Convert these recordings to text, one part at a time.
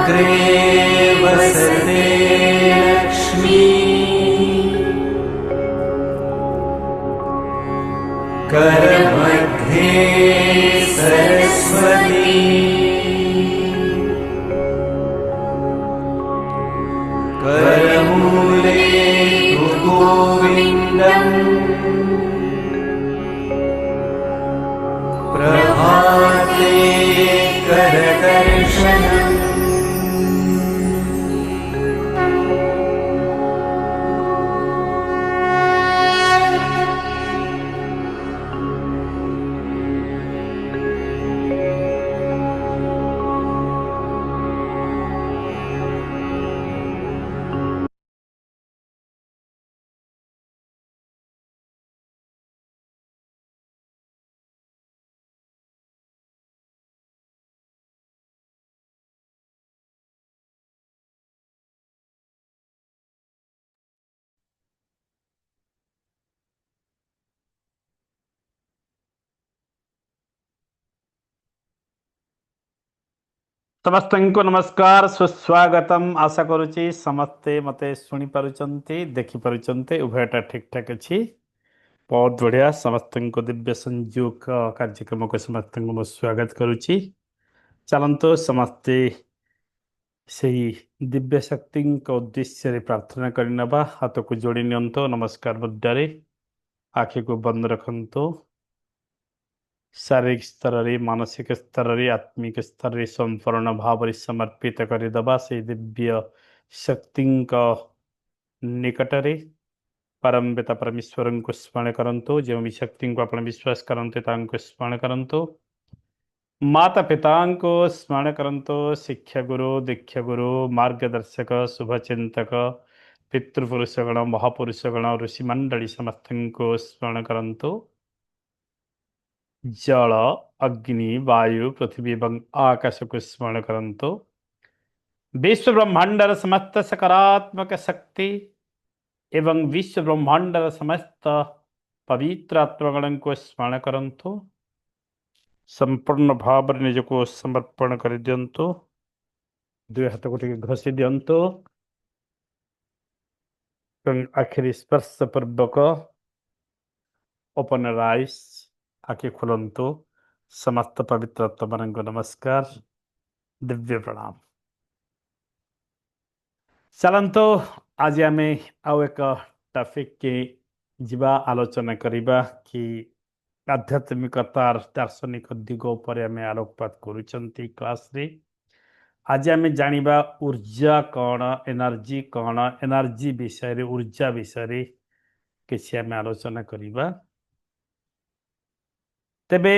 अग्रे वसते लक्ष्मी करमध्ये सरस्वती करमूले तु गोविन्दम् प्रभाते करदर्शनम् समस्त को नमस्कार सुस्वागतम आशा करुच्ची समस्ते मते शुणी पारुचंती देखि पारुचंती उभयटा ठीक ठाक अच्छी बहुत बढ़िया समस्त को दिव्य संयोग कार्यक्रम को समस्त को मैं स्वागत करुच्ची चलंतो समस्ते से दिव्य शक्ति उद्देश्य रे प्रार्थना करनबा हाथ को जोड़ी नियंतो नमस्कार मुद्रारे आँखि को बंद रखंतो शारीरिक स्तर रे मानसिक स्तर रे आत्मिक स्तर रे संपूर्ण भाव समर्पित करदबा से दिव्य शक्ति निकट रे परम पिता परमेश्वर को स्मरण करंतु जो भी शक्ति को अपने विश्वास करते स्मरण करंतु माता पिता को स्मरण करंतु शिक्षा गुरु दीक्षा गुरु मार्गदर्शक शुभचिंतक पितृपुरुषगण महापुरुषगण ऋषि मंडली समस्त को स्मरण करंतु जल अग्नि वायु पृथ्वी एवं आकाश को स्मरण करंतु विश्व ब्रह्मांडर समस्त सकारात्मक शक्ति एवं विश्व ब्रह्मांडर समस्त पवित्र आत्मगण को स्मरण करंतु संपूर्ण भाव निज को समर्पण कर दियंतु दुई हाथ को घसी दियंतु आखिरी स्पर्श पूर्वक ओपन राइस आखि खोलंतु समस्त पवित्र आत्मा को नमस्कार दिव्य प्रणाम चलंतु आज आम आउ एक टॉपिक के जीवा आलोचना करिबा कि आध्यात्मिकतार दार्शनिक दिग उपर आम आलोकपात करुचंती क्लास रे आज आम जानिबा ऊर्जा कौन एनर्जी विषय रे ऊर्जा विषय रे किसी आम आलोचना करिबा तेबे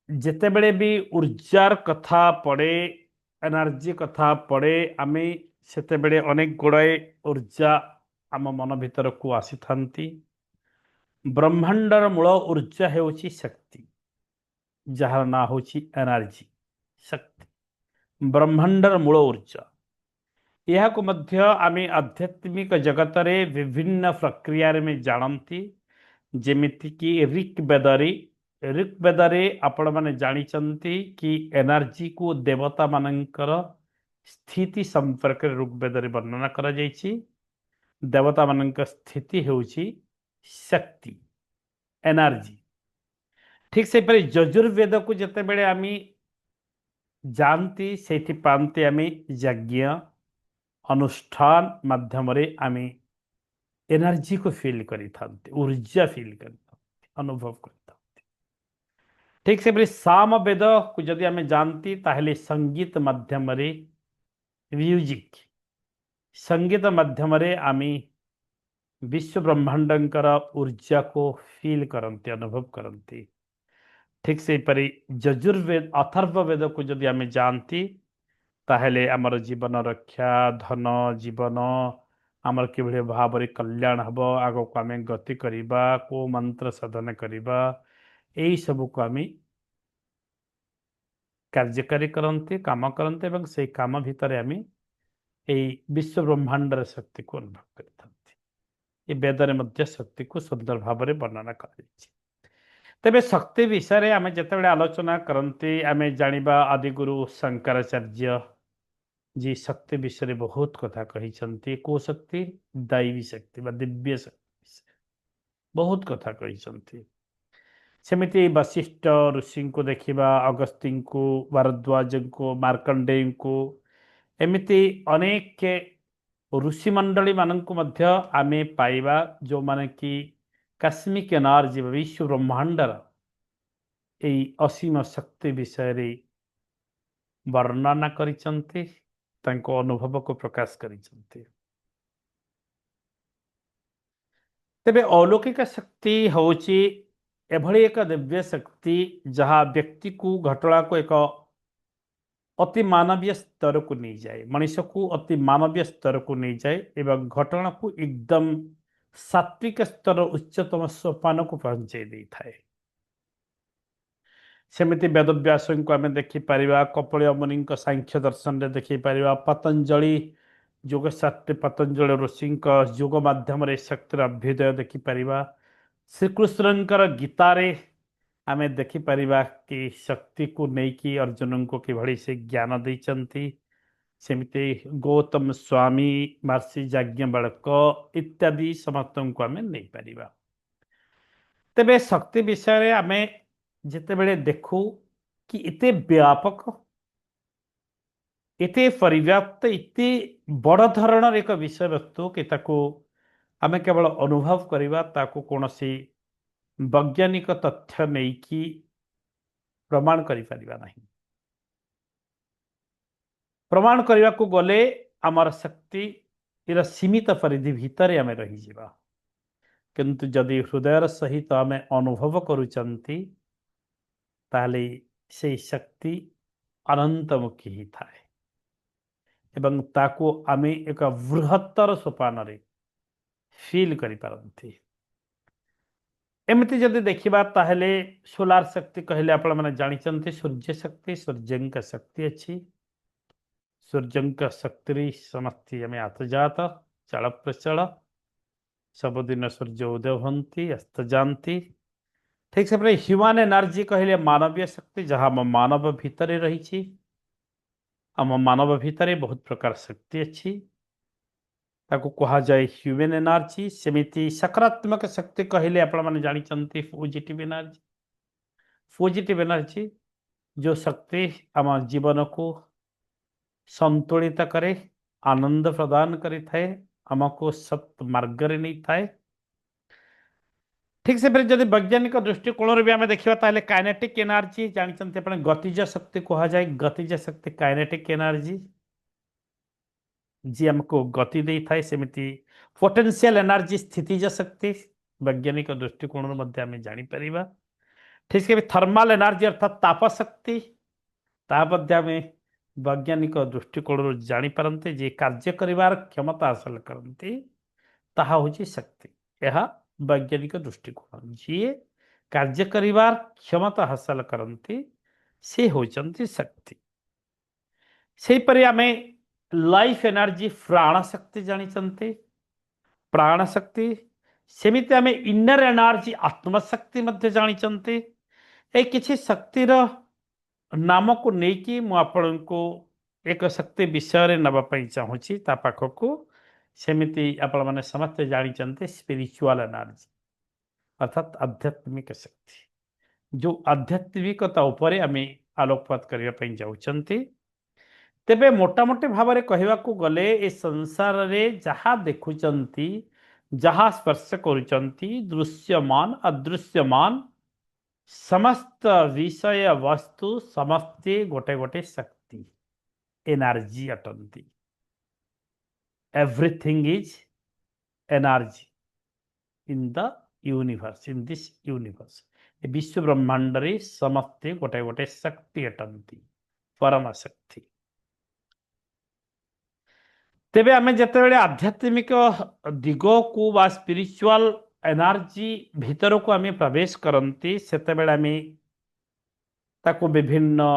जेतेबेले भी ऊर्जार कथा पड़े एनर्जी कथा पड़े आमे सेतेबेले अनेक गुड़ाए ऊर्जा आम मन भीतर को आसी थांती ब्रह्मांडर मूल ऊर्जा हेउची शक्ति जार ना होची एनर्जी शक्ति ब्रह्मांडर मूल ऊर्जा यह को मध्य आमे आध्यात्मिक जगत रे विभिन्न प्रक्रिया रे में जानती जेमिति की ऋग्वेदरे आपण माने जानिचंती कि एनर्जी को देवता मानकर स्थिति संपर्क ऋग्वेदरे वर्णना करा जायछि देवता मानक स्थिति हेउछि शक्ति एनर्जी ठीक से परे यजुर्वेद को जते बेले आमी जानती सेठी पांते आमी यज्ञ अनुष्ठान माध्यम रे आमी एनर्जी को फील करी थांते ऊर्जा फील करी थांते अनुभव करी ठीक से साम वेद को जदि आम जानती ताहले संगीत माध्यम रे म्यूजिक संगीत माध्यम रे आमी विश्व ब्रह्मांडंकर ऊर्जा को फील करते अनुभव करते ठीक से परि यजुर्वेद अथर्ववेद को जदि आम जानती ताहले आमर जीवन रक्षा धन जीवन आमर किभଳି भाव कल्याण हम आग को आम गति करवा को मंत्र साधन करवा यही सब को आम कार्यकारी करते काम करते एवं से काम भितर आम विश्व ब्रह्मांडर शक्ति को अनुभव करते ये वेदरे मध्य शक्ति को सुंदर भाव में वर्णना कर तेबे शक्ति विषय में आम जिते आलोचना करते आम जाना आदिगुरु शंकराचार्य जी शक्ति विषय बहुत कथा कही को शक्ति दैवी शक्ति बा दिव्य शक्ति बहुत कथा कही सेमिति वशिष्ठ ऋषि को देखिबा अगस्ती को भारद्वाज को मार्कंडेय को एमिति अनेक ऋषि मंडली मानक मध्य आमे पाइबा जो माने कि कस्मिक एनर्जी विश्व ब्रह्मांडर एई असीम शक्ति विषय रे वर्णना करिसंती तांको अनुभव को प्रकाश करिसंती तेबे अलौकिक शक्ति होची एभली एक दिव्य शक्ति जहाँ व्यक्ति को घटना को एक अति मानवीय स्तर को नहीं जाए मनुष्य को अति मानवीय स्तर को नहीं जाए एवं घटना को एकदम सात्विक स्तर उच्चतम सोपान को पहुंचाई दी थाए सेमिति वेदव्यास को आम देखिपर कपिल मुनि सांख्य दर्शन में देखिपर पतंजलि योगशास्त्री पतंजलि ऋषि योग मध्यम शक्तिर अभ्युदय देखिपर श्रीकृष्णकर गीतारे आम देखिपर कि शक्ति को लेकिन अर्जुन को किभली से ज्ञान देती सेमिति गौतम स्वामी महर्षि याज्ञवल्क इत्यादि समस्त को आम नहीं पार तेबे शक्ति विषय आम जितेबले देखू कि इते व्यापक इते पर्याप्त इते बड़ धरण एक विषय वस्तु कि आम केवल अनुभव करवा ताकू कौन सी वैज्ञानिक तथ्य नहीं कि प्रमाण नहीं प्रमाण करने को गले आमर शक्ति इर सीमित परिधि भितर आम रही किंतु जदि हृदयर सहित आम अनुभव करुचंती ताले से शक्ति अनंतमुखी ही थाए एवं ताको आमे एक बृहत्तर सोपान रे फील करि पारंती एमती जदि देखिबा ताहेले सोलार शक्ति कहले आपण माने जानिचंती सूर्य शक्ति सूर्यंक शक्ति अच्छी सूर्यंक शक्ति समस्ती आमे आतजात चल प्रचल सबुदिन सूर्य उदय हंती अस्त जानती ठीक से ह्यूमन एनर्जी कहले मानवीय शक्ति जहाँ मानव भितर रही आम मानव भितर बहुत प्रकार शक्ति अच्छी ताको कहा जाए ह्यूमन एनर्जी सेमिति सकारात्मक शक्ति कहले आपण माने जानिचंती पॉजिटिव एनर्जी जो शक्ति आम जीवन को संतुलित करे आनंद प्रदान करि थाए आमको सत मार्ग रे नहीं थाए ठीक से फिर जब वैज्ञानिक दृष्टिकोण भी आम देखा ताले काइनेटिक एनर्जी जानते गतिज शक्ति कह जाए गतिज शक्ति काइनेटिक एनर्जी जी आमको गति दे थाए सेमिति पोटेंशियल एनर्जी स्थितिज शक्ति वैज्ञानिक दृष्टिकोण आम जापर ठीक से थर्माल एनर्जी अर्थात ताप शक्ति आम वैज्ञानिक दृष्टिकोण जापारते जे कार्य कर क्षमता हासिल करती ताहा होची शक्ति यह वैज्ञानिक दृष्टिकोण जी कार्य करिवार क्षमता हासिल करती से होचंती शक्ति से परि आमे लाइफ एनर्जी प्राण शक्ति जानिचंती प्राण शक्ति सेमिति आमे इनर एनर्जी आत्मशक्ति मध्य जानिचंती ए किछि शक्तिर नाम को लेकिन मु आपण को एक शक्ति विषय नबा पई चाहूची ता पाखको सेमिति आपण माने समस्त जानिचंते स्पिरिचुअल एनर्जी अर्थात आध्यात्मिक शक्ति जो आध्यात्मिकता उपरे आमे आलोकपात करिया पई जाउचंती तेबे मोटामोटी भाव में कहवाकू गले ए संसार रे जहाँ देखुचंती जहाँ स्पर्श करुचंती दृश्यमान अदृश्यमान समस्त विषय वस्तु समस्ते गोटे गोटे शक्ति एनर्जी अटंती everything is energy in the universe in this universe विश्व ब्रह्मांड रे समस्ते गोटे गोटे शक्ति अटंती परम शक्ति तेबे आमे जेतेबेले आध्यात्मिक दिग को बा स्पिरिचुअल एनर्जी भीतर को आमे प्रवेश करती सेतेबेले आमे ताको विभिन्न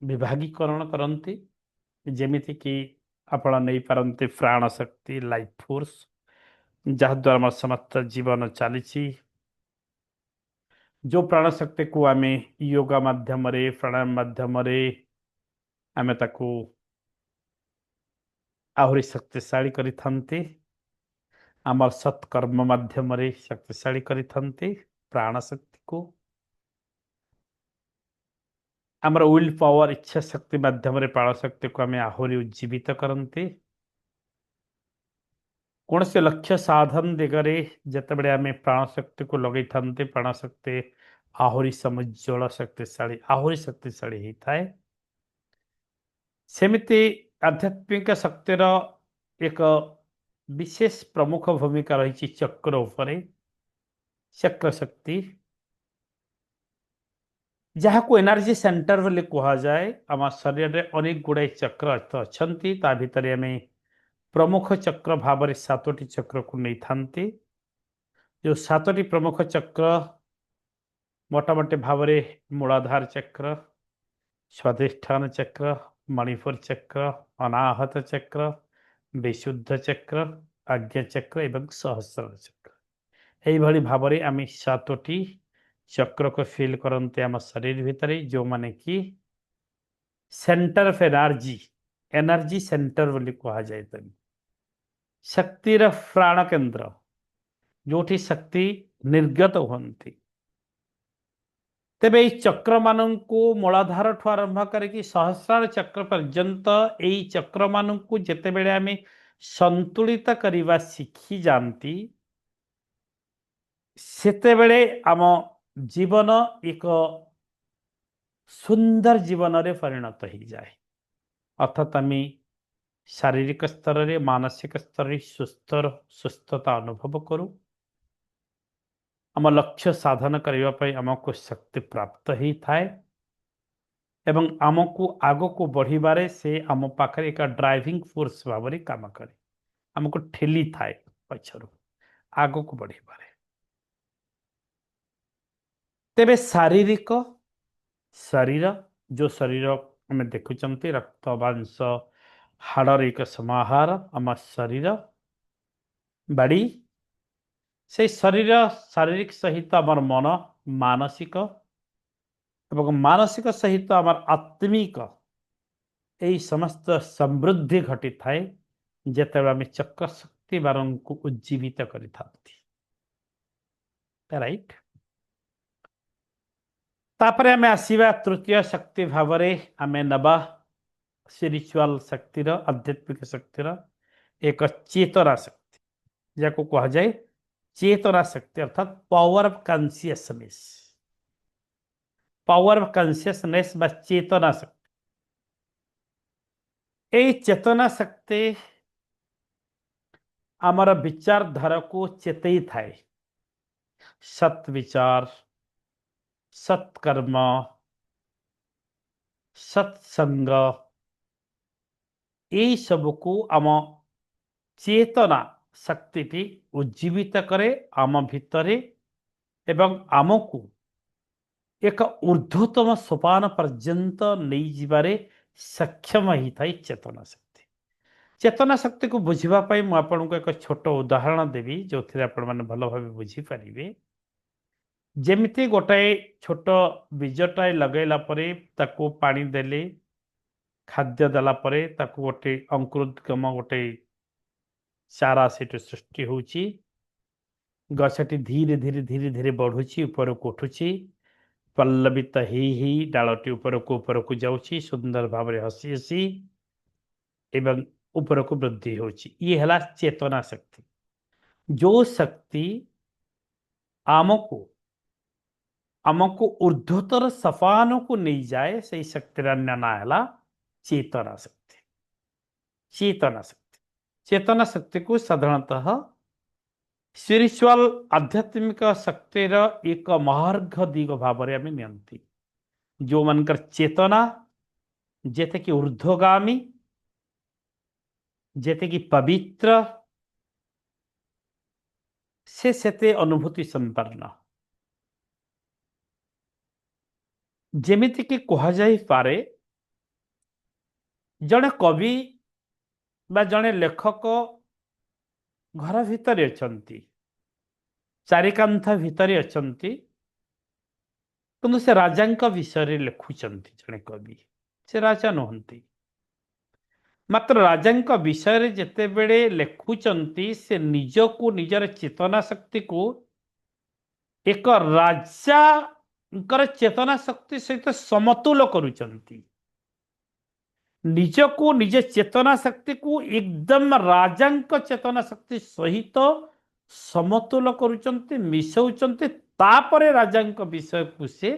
विभागीकरण करती जेमिति कि आपण नहीं पारंती प्राण शक्ति लाइफ फोर्स जहाद्वारा आम समस्त जीवन चली जो प्राण शक्ति को आमे योगा माध्यम रे प्राणायाम माध्यम रे आमे ताको ଆହୁରି ଶକ୍ତିଶାଳୀ କରିଥାନ୍ତି। ଆମର ସତ୍କର୍ମ ମାଧ୍ୟମରେ ଶକ୍ତିଶାଳୀ କରିଥାନ୍ତି ପ୍ରାଣ ଶକ୍ତିକୁ। ଆମର ୱିଲ୍ ପାୱାର ଇଚ୍ଛା ଶକ୍ତି ମାଧ୍ୟମରେ ପ୍ରାଣ ଶକ୍ତିକୁ ଆମେ ଆହୁରି ଉଜ୍ଜୀବିତ କରନ୍ତି। କୌଣସି ଲକ୍ଷ୍ୟ ସାଧନ ଦିଗରେ ଯେତେବେଳେ ଆମେ ପ୍ରାଣ ଶକ୍ତିକୁ ଲଗେଇଥାନ୍ତି ପ୍ରାଣ ଶକ୍ତି ଆହୁରି ସମୁଜ୍ଜଳ ଶକ୍ତିଶାଳୀ ଆହୁରି ଶକ୍ତିଶାଳୀ ହେଇଥାଏ। ସେମିତି ଆଧ୍ୟାତ୍ମିକ ଶକ୍ତିର ଏକ ବିଶେଷ ପ୍ରମୁଖ ଭୂମିକା ରହିଛି ଚକ୍ର ଉପରେ। ଚକ୍ର ଶକ୍ତି ଯାହାକୁ ଏନର୍ଜି ସେଣ୍ଟର ବୋଲି କୁହାଯାଏ। ଆମ ଶରୀରରେ ଅନେକ ଗୁଡ଼ାଏ ଚକ୍ର ଅଛନ୍ତି। ତା ଭିତରେ ଆମେ ପ୍ରମୁଖ ଚକ୍ର ଭାବରେ 7ଟି ଚକ୍ରକୁ ନେଇଥାନ୍ତି। ଯେଉଁ 7ଟି ପ୍ରମୁଖ ଚକ୍ର ମୋଟାମୋଟି ଭାବରେ ମୂଳାଧାର ଚକ୍ର, ସ୍ୱାଧିଷ୍ଠାନ ଚକ୍ର, ମଣିପୁର ଚକ୍ର, ଅନାହତ ଚକ୍ର, ବିଶୁଦ୍ଧ ଚକ୍ର, ଆଜ୍ଞା ଚକ୍ର ଏବଂ ସହସ୍ରାର ଚକ୍ର। এইଭଳି ଭାବରେ ଆମେ 7ଟି ଚକ୍ରକୁ ଫିଲ୍ କରନ୍ତି ଆମ ଶରୀର ଭିତରେ, ଯେଉଁମାନେ କି ସେଣ୍ଟର ଅଫ୍ ଏନର୍ଜି ସେଣ୍ଟର ବୋଲି କୁହାଯାଏ। ଶକ୍ତିର ପ୍ରାଣ କେନ୍ଦ୍ର, ଯୋଉଠି ଶକ୍ତି ନିର୍ଗତ ହୁଅନ୍ତି। ତେବେ ଏହି ଚକ୍ରମାନଙ୍କୁ ମୂଳାଧାରଠୁ ଆରମ୍ଭ କରିକି ସହସ୍ରାର ଚକ୍ର ପର୍ଯ୍ୟନ୍ତ ଏହି ଚକ୍ରମାନଙ୍କୁ ଯେତେବେଳେ ଆମେ ସନ୍ତୁଳିତ କରିବା ଶିଖି ଯାଆନ୍ତି, ସେତେବେଳେ ଆମ ଜୀବନ ଏକ ସୁନ୍ଦର ଜୀବନରେ ପରିଣତ ହେଇଯାଏ। ଅର୍ଥାତ୍ ଆମେ ଶାରୀରିକ ସ୍ତରରେ ମାନସିକ ସ୍ତରରେ ସୁସ୍ଥତା ଅନୁଭବ କରୁ। ଆମ ଲକ୍ଷ୍ୟ ସାଧନ କରିବା ପାଇଁ ଆମକୁ ଶକ୍ତି ପ୍ରାପ୍ତ ହେଇଥାଏ ଏବଂ ଆମକୁ ଆଗକୁ ବଢ଼ିବାରେ ସେ ଆମ ପାଖରେ ଏକ ଡ୍ରାଇଭିଂ ଫୋର୍ସ ଭାବରେ କାମ କରେ। ଆମକୁ ଠେଲିଥାଏ ପଛରୁ ଆଗକୁ ବଢ଼ିବାରେ। ତେବେ ଶରୀର ଯେଉଁ ଶରୀର ଆମେ ଦେଖୁଛନ୍ତି ରକ୍ତ ମାଂସ ହାଡ଼ର ଏକ ସମାହାର ଆମ ଶରୀର ବାଡ଼ି। ସେଇ ଶାରୀରିକ ସହିତ ଆମର ମନ ମାନସିକ ଏବଂ ମାନସିକ ସହିତ ଆମର ଆତ୍ମିକ ଏହି ସମସ୍ତ ସମୃଦ୍ଧି ଘଟିଥାଏ ଯେତେବେଳେ ଆମେ ଚକ୍ର ଶକ୍ତି ବାରଙ୍କୁ ଉଜ୍ଜୀବିତ କରିଥାନ୍ତି। ରାଇଟ୍। ତାପରେ ଆମେ ଆସିବା ତୃତୀୟ ଶକ୍ତି ଭାବରେ ଆମେ ନେବା ସ୍ପିରିଚୁଆଲ ଶକ୍ତିର ଆଧ୍ୟାତ୍ମିକ ଶକ୍ତିର ଏକ ଚେତନା ଶକ୍ତି, ଯାହାକୁ କୁହାଯାଏ ଚେତନା ଶକ୍ତି ଅର୍ଥାତ୍ power of consciousness. Power of consciousness ବା ଚେତନା ଶକ୍ତି। এই ଚେତନା ଶକ୍ତି ଆମର ବିଚାରଧାରାକୁ ଚେତେଇ ଥାଏ। ସତ୍ ବିଚାର, ସତ୍କର୍ମ, ସତ୍ସଙ୍ଗ এই ସବୁକୁ ଆମ ଚେତନା ଶକ୍ତିଟି ଉଜ୍ଜୀବିତ କରେ ଆମ ଭିତରେ ଏବଂ ଆମକୁ ଏକ ଊର୍ଦ୍ଧ୍ୱତମ ସୋପାନ ପର୍ଯ୍ୟନ୍ତ ନେଇଯିବାରେ ସକ୍ଷମ ହେଇଥାଏ ଚେତନା ଶକ୍ତି। ଚେତନା ଶକ୍ତିକୁ ବୁଝିବା ପାଇଁ ମୁଁ ଆପଣଙ୍କୁ ଏକ ଛୋଟ ଉଦାହରଣ ଦେବି, ଯେଉଁଥିରେ ଆପଣମାନେ ଭଲ ଭାବେ ବୁଝିପାରିବେ। ଯେମିତି ଗୋଟାଏ ଛୋଟ ବୀଜଟାଏ ଲଗାଇଲା ପରେ ତାକୁ ପାଣି ଦେଲେ, ଖାଦ୍ୟ ଦେଲା ପରେ ତାକୁ ଗୋଟେ ଅଙ୍କୁରୋଦ୍ଗମ ଗୋଟେ ଚାରା ସେଠୁ ସୃଷ୍ଟି ହେଉଛି। ଗଛଟି ଧୀରେ ଧୀରେ ଧୀରେ ଧୀରେ ବଢ଼ୁଛି, ଉପରକୁ ଉଠୁଛି, ପଲ୍ଲବିତ ହେଇ ଡାଳଟି ଉପରକୁ ଯାଉଛି, ସୁନ୍ଦର ଭାବରେ ହସି ହସି ଏବଂ ଉପରକୁ ବୃଦ୍ଧି ହେଉଛି। ଇଏ ହେଲା ଚେତନା ଶକ୍ତି। ଯେଉଁ ଶକ୍ତି ଆମକୁ ଊର୍ଦ୍ଧ୍ୱତର ସୋପାନକୁ ନେଇଯାଏ, ସେଇ ଶକ୍ତିର ନାଁ ହେଲା ଚେତନା ଶକ୍ତି। ଚେତନା ଶକ୍ତି। ଚେତନା ଶକ୍ତିକୁ ସାଧାରଣତଃ ସ୍ପିରିଚୁଆଲ ଆଧ୍ୟାତ୍ମିକ ଶକ୍ତିର ଏକ ମହାର୍ଘ ଦିଗ ଭାବରେ ଆମେ ନିଅନ୍ତି। ଯେଉଁମାନଙ୍କର ଚେତନା ଯେତିକି ଊର୍ଦ୍ଧ୍ୱଗାମୀ, ଯେତିକି ପବିତ୍ର, ସେ ସେତେ ଅନୁଭୂତି ସମ୍ପନ୍ନ। ଯେମିତିକି କୁହାଯାଇପାରେ, ଜଣେ କବି ବା ଜଣେ ଲେଖକ ଘର ଭିତରେ ଅଛନ୍ତି, ଚାରିକାନ୍ଥ ଭିତରେ ଅଛନ୍ତି, କିନ୍ତୁ ସେ ରାଜାଙ୍କ ବିଷୟରେ ଲେଖୁଛନ୍ତି। ଜଣେ କବି, ସେ ରାଜା ନୁହନ୍ତି। ମାତ୍ର ରାଜାଙ୍କ ବିଷୟରେ ଯେତେବେଳେ ଲେଖୁଛନ୍ତି ସେ ନିଜକୁ ନିଜର ଚେତନା ଶକ୍ତିକୁ ଏକ ରାଜାଙ୍କର ଚେତନା ଶକ୍ତି ସହିତ ସମତୁଲ କରୁଛନ୍ତି। ନିଜକୁ ନିଜ ଚେତନା ଶକ୍ତିକୁ ଏକଦମ ରାଜାଙ୍କ ଚେତନା ଶକ୍ତି ସହିତ ସମତୁଲ କରୁଛନ୍ତି, ମିଶାଉଛନ୍ତି। ତାପରେ ରାଜାଙ୍କ ବିଷୟକୁ ସେ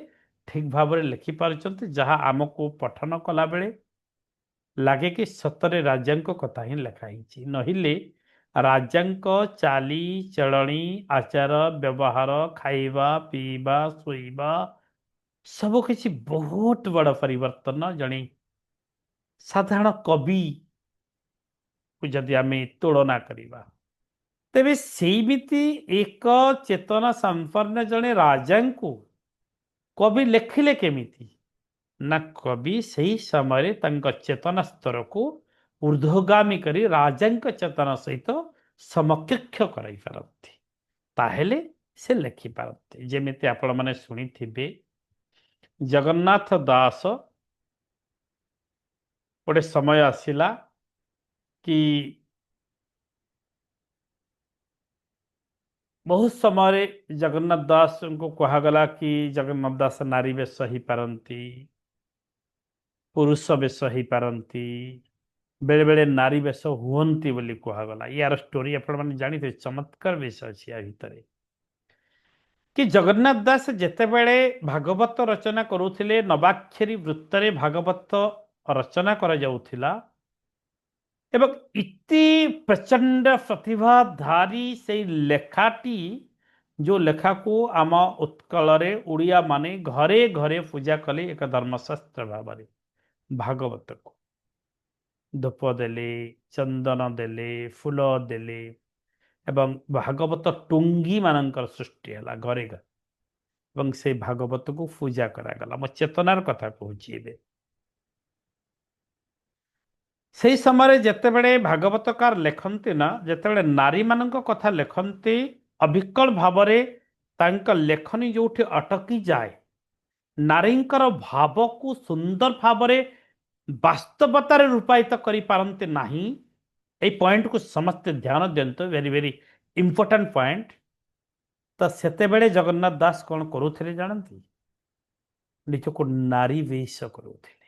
ଠିକ ଭାବରେ ଲେଖିପାରୁଛନ୍ତି, ଯାହା ଆମକୁ ପଠନ କଲାବେଳେ ଲାଗେ କି ସତରେ ରାଜାଙ୍କ କଥା ହିଁ ଲେଖା ହେଇଛି। ନହେଲେ ରାଜାଙ୍କ ଚାଲି ଚଳଣି, ଆଚାର ବ୍ୟବହାର, ଖାଇବା ପିଇବା, ଶୋଇବା ସବୁ କିଛି ବହୁତ ବଡ଼ ପରିବର୍ତ୍ତନ ଜଣେ ସାଧାରଣ କବିକୁ ଯଦି ଆମେ ତୁଳନା କରିବା, ତେବେ ସେଇମିତି ଏକ ଚେତନା ସମ୍ପନ୍ନ ଜଣେ ରାଜାଙ୍କୁ କବି ଲେଖିଲେ କେମିତି? ନା କବି ସେହି ସମୟରେ ତାଙ୍କ ଚେତନା ସ୍ତରକୁ ଊର୍ଦ୍ଧ୍ୱଗାମୀ କରି ରାଜାଙ୍କ ଚେତନା ସହିତ ସମକକ୍ଷ କରାଇ ପାରନ୍ତି। ତାହେଲେ ସେ ଲେଖିପାରନ୍ତି। ଯେମିତି ଆପଣମାନେ ଶୁଣିଥିବେ, ଜଗନ୍ନାଥ ଦାସ ଗୋଟେ ସମୟ ଆସିଲା କି ବହୁତ ସମୟରେ ଜଗନ୍ନାଥ ଦାସଙ୍କୁ କୁହାଗଲା କି ଜଗନ୍ନାଥ ଦାସ ନାରୀ ବେଶ ହେଇପାରନ୍ତି, ପୁରୁଷ ବେଶ ହେଇପାରନ୍ତି, ବେଳେ ବେଳେ ନାରୀ ବେଶ ହୁଅନ୍ତି ବୋଲି କୁହାଗଲା। ୟାର ଷ୍ଟୋରି ଆପଣମାନେ ଜାଣିଥିବେ, ଚମତ୍କାର ବିଷୟ ଅଛି ୟା ଭିତରେ। କି ଜଗନ୍ନାଥ ଦାସ ଯେତେବେଳେ ଭାଗବତ ରଚନା କରୁଥିଲେ, ନବାକ୍ଷରୀ ବୃତ୍ତରେ ଭାଗବତ ରଚନା କରାଯାଉଥିଲା ଏବଂ ଇତି ପ୍ରଚଣ୍ଡ ପ୍ରତିଭାଧାରୀ ସେଇ ଲେଖାଟି, ଯେଉଁ ଲେଖାକୁ ଆମ ଉତ୍କଳରେ ଓଡ଼ିଆ ମାନେ ଘରେ ଘରେ ପୂଜା କଲେ ଏକ ଧର୍ମଶାସ୍ତ୍ର ଭାବରେ, ଭାଗବତକୁ ଧୂପ ଦେଲେ, ଚନ୍ଦନ ଦେଲେ, ଫୁଲ ଦେଲେ ଏବଂ ଭାଗବତ ଟୁଙ୍ଗୀ ମାନଙ୍କର ସୃଷ୍ଟି ହେଲା ଘରେ ଘରେ ଏବଂ ସେଇ ଭାଗବତକୁ ପୂଜା କରାଗଲା। ମୋ ଚେତନାର କଥା କହୁଛି ଏବେ। ସେହି ସମୟରେ ଯେତେବେଳେ ଭାଗବତକାର ଲେଖନ୍ତି ନା, ଯେତେବେଳେ ନାରୀମାନଙ୍କ କଥା ଲେଖନ୍ତି, ଅବିକଳ ଭାବରେ ତାଙ୍କ ଲେଖନୀ ଯେଉଁଠି ଅଟକି ଯାଏ, ନାରୀଙ୍କର ଭାବକୁ ସୁନ୍ଦର ଭାବରେ ବାସ୍ତବତାରେ ରୂପାୟିତ କରିପାରନ୍ତି ନାହିଁ। এই ପଏଣ୍ଟକୁ ସମସ୍ତେ ଧ୍ୟାନ ଦିଅନ୍ତୁ, ଭେରି ଭେରି ଇମ୍ପୋର୍ଟାଣ୍ଟ ପଏଣ୍ଟ। ତ ସେତେବେଳେ ଜଗନ୍ନାଥ ଦାସ କ'ଣ କରୁଥିଲେ ଜାଣନ୍ତି? ନିଜକୁ ନାରୀ ବେଶ କରୁଥିଲେ।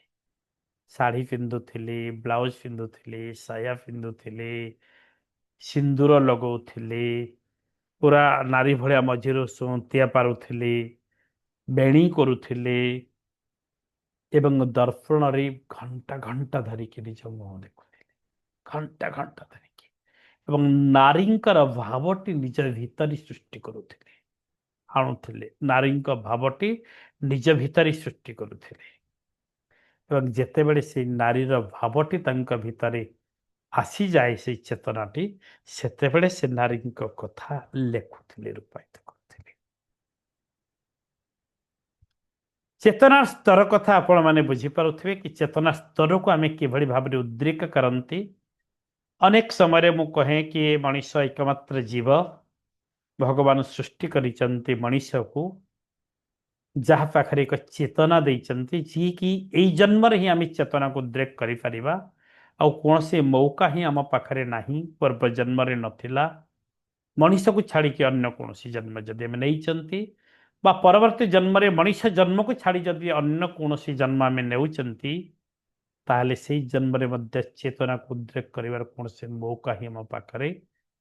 ଶାଢ଼ୀ ପିନ୍ଧୁଥିଲେ, ବ୍ଲାଉଜ ପିନ୍ଧୁଥିଲେ, ସାୟା ପିନ୍ଧୁଥିଲେ, ସିନ୍ଦୁର ଲଗାଉଥିଲେ, ପୁରା ନାରୀ ଭଳିଆ ମଝିରୁ ସୁନ୍ତିଆ ପାରୁଥିଲେ, ବେଣୀ କରୁଥିଲେ ଏବଂ ଦର୍ପଣରେ ଘଣ୍ଟା ଘଣ୍ଟା ଧରିକି ନିଜ ମୁହଁ ଦେଖୁଥିଲେ, ଘଣ୍ଟା ଘଣ୍ଟା ଧରିକି, ଏବଂ ନାରୀଙ୍କର ଭାବଟି ନିଜ ଭିତରେ ସୃଷ୍ଟି କରୁଥିଲେ, ଆଣୁଥିଲେ। ନାରୀଙ୍କ ଭାବଟି ନିଜ ଭିତରେ ସୃଷ୍ଟି କରୁଥିଲେ ଏବଂ ଯେତେବେଳେ ସେଇ ନାରୀର ଭାବଟି ତାଙ୍କ ଭିତରେ ଆସିଯାଏ, ସେଇ ଚେତନାଟି, ସେତେବେଳେ ସେ ନାରୀଙ୍କ କଥା ଲେଖୁଥିଲେ, ରୂପାୟିତ କରୁଥିଲେ। ଚେତନାର ସ୍ତର କଥା ଆପଣମାନେ ବୁଝିପାରୁଥିବେ କି ଚେତନା ସ୍ତରକୁ ଆମେ କିଭଳି ଭାବରେ ଉଦ୍ରେକ କରନ୍ତି। ଅନେକ ସମୟରେ ମୁଁ କହେ କି ମଣିଷ ଏକମାତ୍ର ଜୀବ, ଭଗବାନ ସୃଷ୍ଟି କରିଛନ୍ତି ମଣିଷକୁ, ଯାହା ପାଖରେ ଏକ ଚେତନା ଦେଇଛନ୍ତି, ଯିଏକି ଏଇ ଜନ୍ମରେ ହିଁ ଆମେ ଚେତନାକୁ ଉଦ୍ରେକ କରିପାରିବା। ଆଉ କୌଣସି ମୌକା ହିଁ ଆମ ପାଖରେ ନାହିଁ, ପୂର୍ବ ଜନ୍ମରେ ନଥିଲା। ମଣିଷକୁ ଛାଡ଼ିକି ଅନ୍ୟ କୌଣସି ଜନ୍ମ ଯଦି ଆମେ ନେଇଛନ୍ତି ବା ପରବର୍ତ୍ତୀ ଜନ୍ମରେ ମଣିଷ ଜନ୍ମକୁ ଛାଡ଼ି ଯଦି ଅନ୍ୟ କୌଣସି ଜନ୍ମ ଆମେ ନେଉଛନ୍ତି, ତାହେଲେ ସେଇ ଜନ୍ମରେ ମଧ୍ୟ ଚେତନାକୁ ଉଦ୍ରେକ କରିବାର କୌଣସି ମୌକା ହିଁ ଆମ ପାଖରେ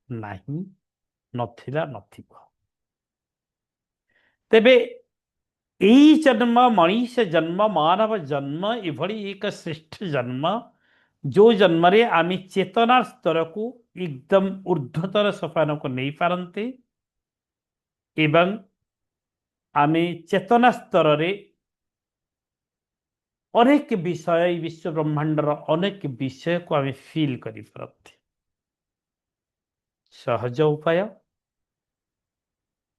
ନାହିଁ, ନଥିଲା, ନଥିବ। ତେବେ ଏଇ ଜନ୍ମ, ମଣିଷ ଜନ୍ମ, ମାନବ ଜନ୍ମ ଏଭଳି ଏକ ଶ୍ରେଷ୍ଠ ଜନ୍ମ, ଯେଉଁ ଜନ୍ମରେ ଆମେ ଚେତନା ସ୍ତରକୁ ଏକଦମ ଊର୍ଦ୍ଧ୍ୱତର ସୋପାନକୁ ନେଇପାରନ୍ତି ଏବଂ ଆମେ ଚେତନା ସ୍ତରରେ ଅନେକ ବିଷୟ, ଏଇ ବିଶ୍ୱ ବ୍ରହ୍ମାଣ୍ଡର ଅନେକ ବିଷୟକୁ ଆମେ ଫିଲ୍ କରିପାରନ୍ତି। ସହଜ ଉପାୟ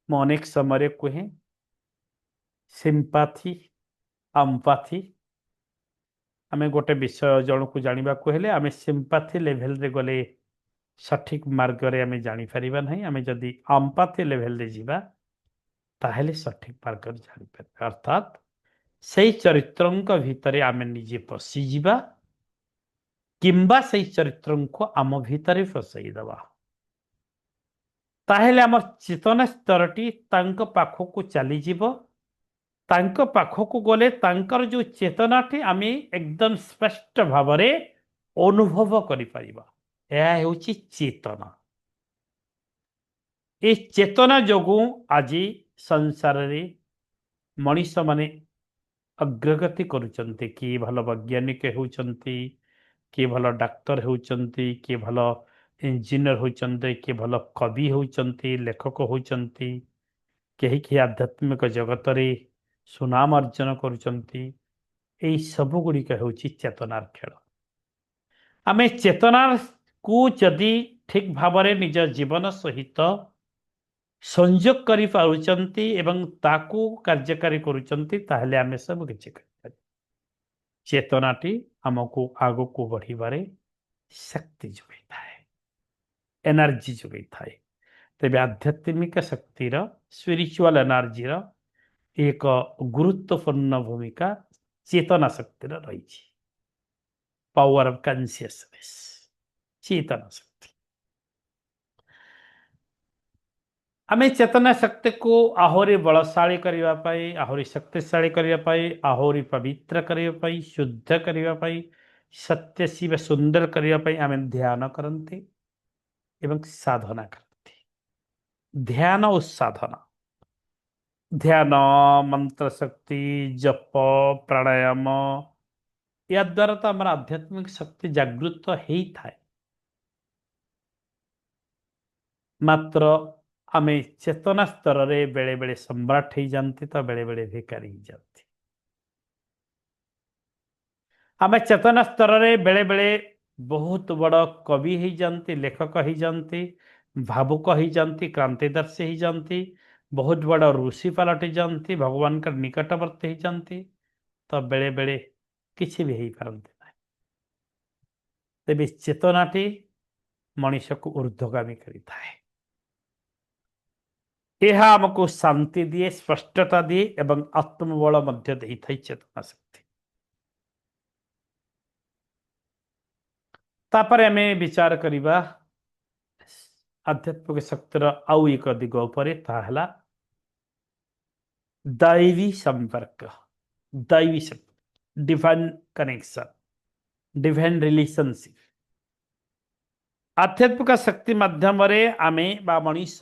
ମୁଁ ଅନେକ ସମୟରେ କୁହେ, ସିମ୍ପାଥି, ଅମ୍ପାଥି। ଆମେ ଗୋଟେ ବିଷୟ ଜଣକୁ ଜାଣିବାକୁ ହେଲେ ଆମେ ସିମ୍ପାଥି ଲେଭେଲରେ ଗଲେ ସଠିକ ମାର୍ଗରେ ଆମେ ଜାଣିପାରିବା ନାହିଁ। ଆମେ ଯଦି ଅମ୍ପାଥି ଲେଭେଲରେ ଯିବା, ତାହେଲେ ସଠିକ ମାର୍ଗରେ ଜାଣିପାରିବା। ଅର୍ଥାତ୍ ସେଇ ଚରିତ୍ରଙ୍କ ଭିତରେ ଆମେ ନିଜେ ପଶିଯିବା, କିମ୍ବା ସେଇ ଚରିତ୍ରଙ୍କୁ ଆମ ଭିତରେ ପସେଇଦବା, ତାହେଲେ ଆମ ଚେତନା ସ୍ତରଟି ତାଙ୍କ ପାଖକୁ ଚାଲିଯିବ। ତାଙ୍କ ପାଖକୁ ଗଲେ ତାଙ୍କର ଯୋଉ ଚେତନାଟି ଆମେ ଏକଦମ ସ୍ପଷ୍ଟ ଭାବରେ ଅନୁଭବ କରିପାରିବା। ଏହା ହେଉଛି ଚେତନା। ଏ ଚେତନା ଯୋଗୁଁ ଆଜି ସଂସାରରେ ମଣିଷମାନେ ଅଗ୍ରଗତି କରୁଛନ୍ତି। କିଏ ଭଲ ବୈଜ୍ଞାନିକ ହେଉଛନ୍ତି, କିଏ ଭଲ ଡାକ୍ତର ହେଉଛନ୍ତି, କିଏ ଭଲ ଇଞ୍ଜିନିୟର ହେଉଛନ୍ତି, କିଏ ଭଲ କବି ହେଉଛନ୍ତି, ଲେଖକ ହେଉଛନ୍ତି, କେହି କେହି ଆଧ୍ୟାତ୍ମିକ ଜଗତରେ ସୁନାମ ଅର୍ଜନ କରୁଛନ୍ତି। ଏହି ସବୁ ଗୁଡ଼ିକ ହେଉଛି ଚେତନାର ଖେଳ। ଆମେ ଚେତନାକୁ ଯଦି ଠିକ୍ ଭାବରେ ନିଜ ଜୀବନ ସହିତ ସଂଯୋଗ କରିପାରୁଛନ୍ତି ଏବଂ ତାକୁ କାର୍ଯ୍ୟକାରୀ କରୁଛନ୍ତି, ତାହେଲେ ଆମେ ସବୁ କିଛି କରିପାରିବା। ଚେତନାଟି ଆମକୁ ଆଗକୁ ବଢ଼ିବାରେ ଶକ୍ତି ଯୋଗାଇଥାଏ, ଏନର୍ଜି ଯୋଗାଇଥାଏ। ତେବେ ଆଧ୍ୟାତ୍ମିକ ଶକ୍ତିର, ସ୍ପିରିଚୁଆଲ ଏନର୍ଜିର ଏକ ଗୁରୁତ୍ୱପୂର୍ଣ୍ଣ ଭୂମିକା ଚେତନା ଶକ୍ତିର ରହିଛି। ପାୱାର ଅଫ କନସିୟସନେସ୍, ଚେତନା ଶକ୍ତି। ଆମେ ଚେତନା ଶକ୍ତିକୁ ଆହୁରି ବଳଶାଳୀ କରିବା ପାଇଁ, ଆହୁରି ଶକ୍ତିଶାଳୀ କରିବା ପାଇଁ, ଆହୁରି ପବିତ୍ର କରିବା ପାଇଁ, ଶୁଦ୍ଧ କରିବା ପାଇଁ, ସତ୍ୟ ଶିବ ସୁନ୍ଦର କରିବା ପାଇଁ ଆମେ ଧ୍ୟାନ କରନ୍ତି ଏବଂ ସାଧନା କରନ୍ତି। ଧ୍ୟାନ ଓ ସାଧନା, ଧ୍ୟାନ, ମନ୍ତ୍ର ଶକ୍ତି, ଜପ, ପ୍ରାଣାୟାମ, ଏହା ଦ୍ୱାରା ତ ଆମର ଆଧ୍ୟାତ୍ମିକ ଶକ୍ତି ଜାଗୃତ ହେଇଥାଏ। ମାତ୍ର ଆମେ ଚେତନା ସ୍ତରରେ ବେଳେ ବେଳେ ସମ୍ରାଟ ହେଇଯାନ୍ତି ତ ବେଳେ ବେଳେ ଭିକାରୀ ହେଇଯାନ୍ତି। ଆମେ ଚେତନା ସ୍ତରରେ ବେଳେ ବେଳେ ବହୁତ ବଡ଼ କବି ହେଇଯାନ୍ତି, ଲେଖକ ହେଇଯାନ୍ତି, ଭାବୁକ ହେଇଯାନ୍ତି, କ୍ରାନ୍ତିଦର୍ଶୀ ହେଇଯାନ୍ତି, ବହୁତ ବଡ଼ ଋଷି ପାଲଟି ଯାଆନ୍ତି, ଭଗବାନଙ୍କ ନିକଟବର୍ତ୍ତୀ ହେଇଯାନ୍ତି, ତ ବେଳେ ବେଳେ କିଛି ବି ହେଇପାରନ୍ତି ନାହିଁ। ତେବେ ଚେତନାଟି ମଣିଷକୁ ଊର୍ଦ୍ଧ୍ୱଗାମୀ କରିଥାଏ। ଏହା ଆମକୁ ଶାନ୍ତି ଦିଏ, ସ୍ପଷ୍ଟତା ଦିଏ ଏବଂ ଆତ୍ମବଳ ମଧ୍ୟ ଦେଇଥାଏ ଚେତନା ଶକ୍ତି। ତାପରେ ଆମେ ବିଚାର କରିବା ଆଧ୍ୟାତ୍ମିକ ଶକ୍ତିର ଆଉ ଏକ ଦିଗ ଉପରେ, ତାହା ହେଲା दैवी संपर्क, दैवी शक्ति, डिवाइन कनेक्शन, डिवाइन रिलेशनशिप। आध्यात्मिक शक्ति माध्यमରେ ଆମେ ବା ମଣିଷ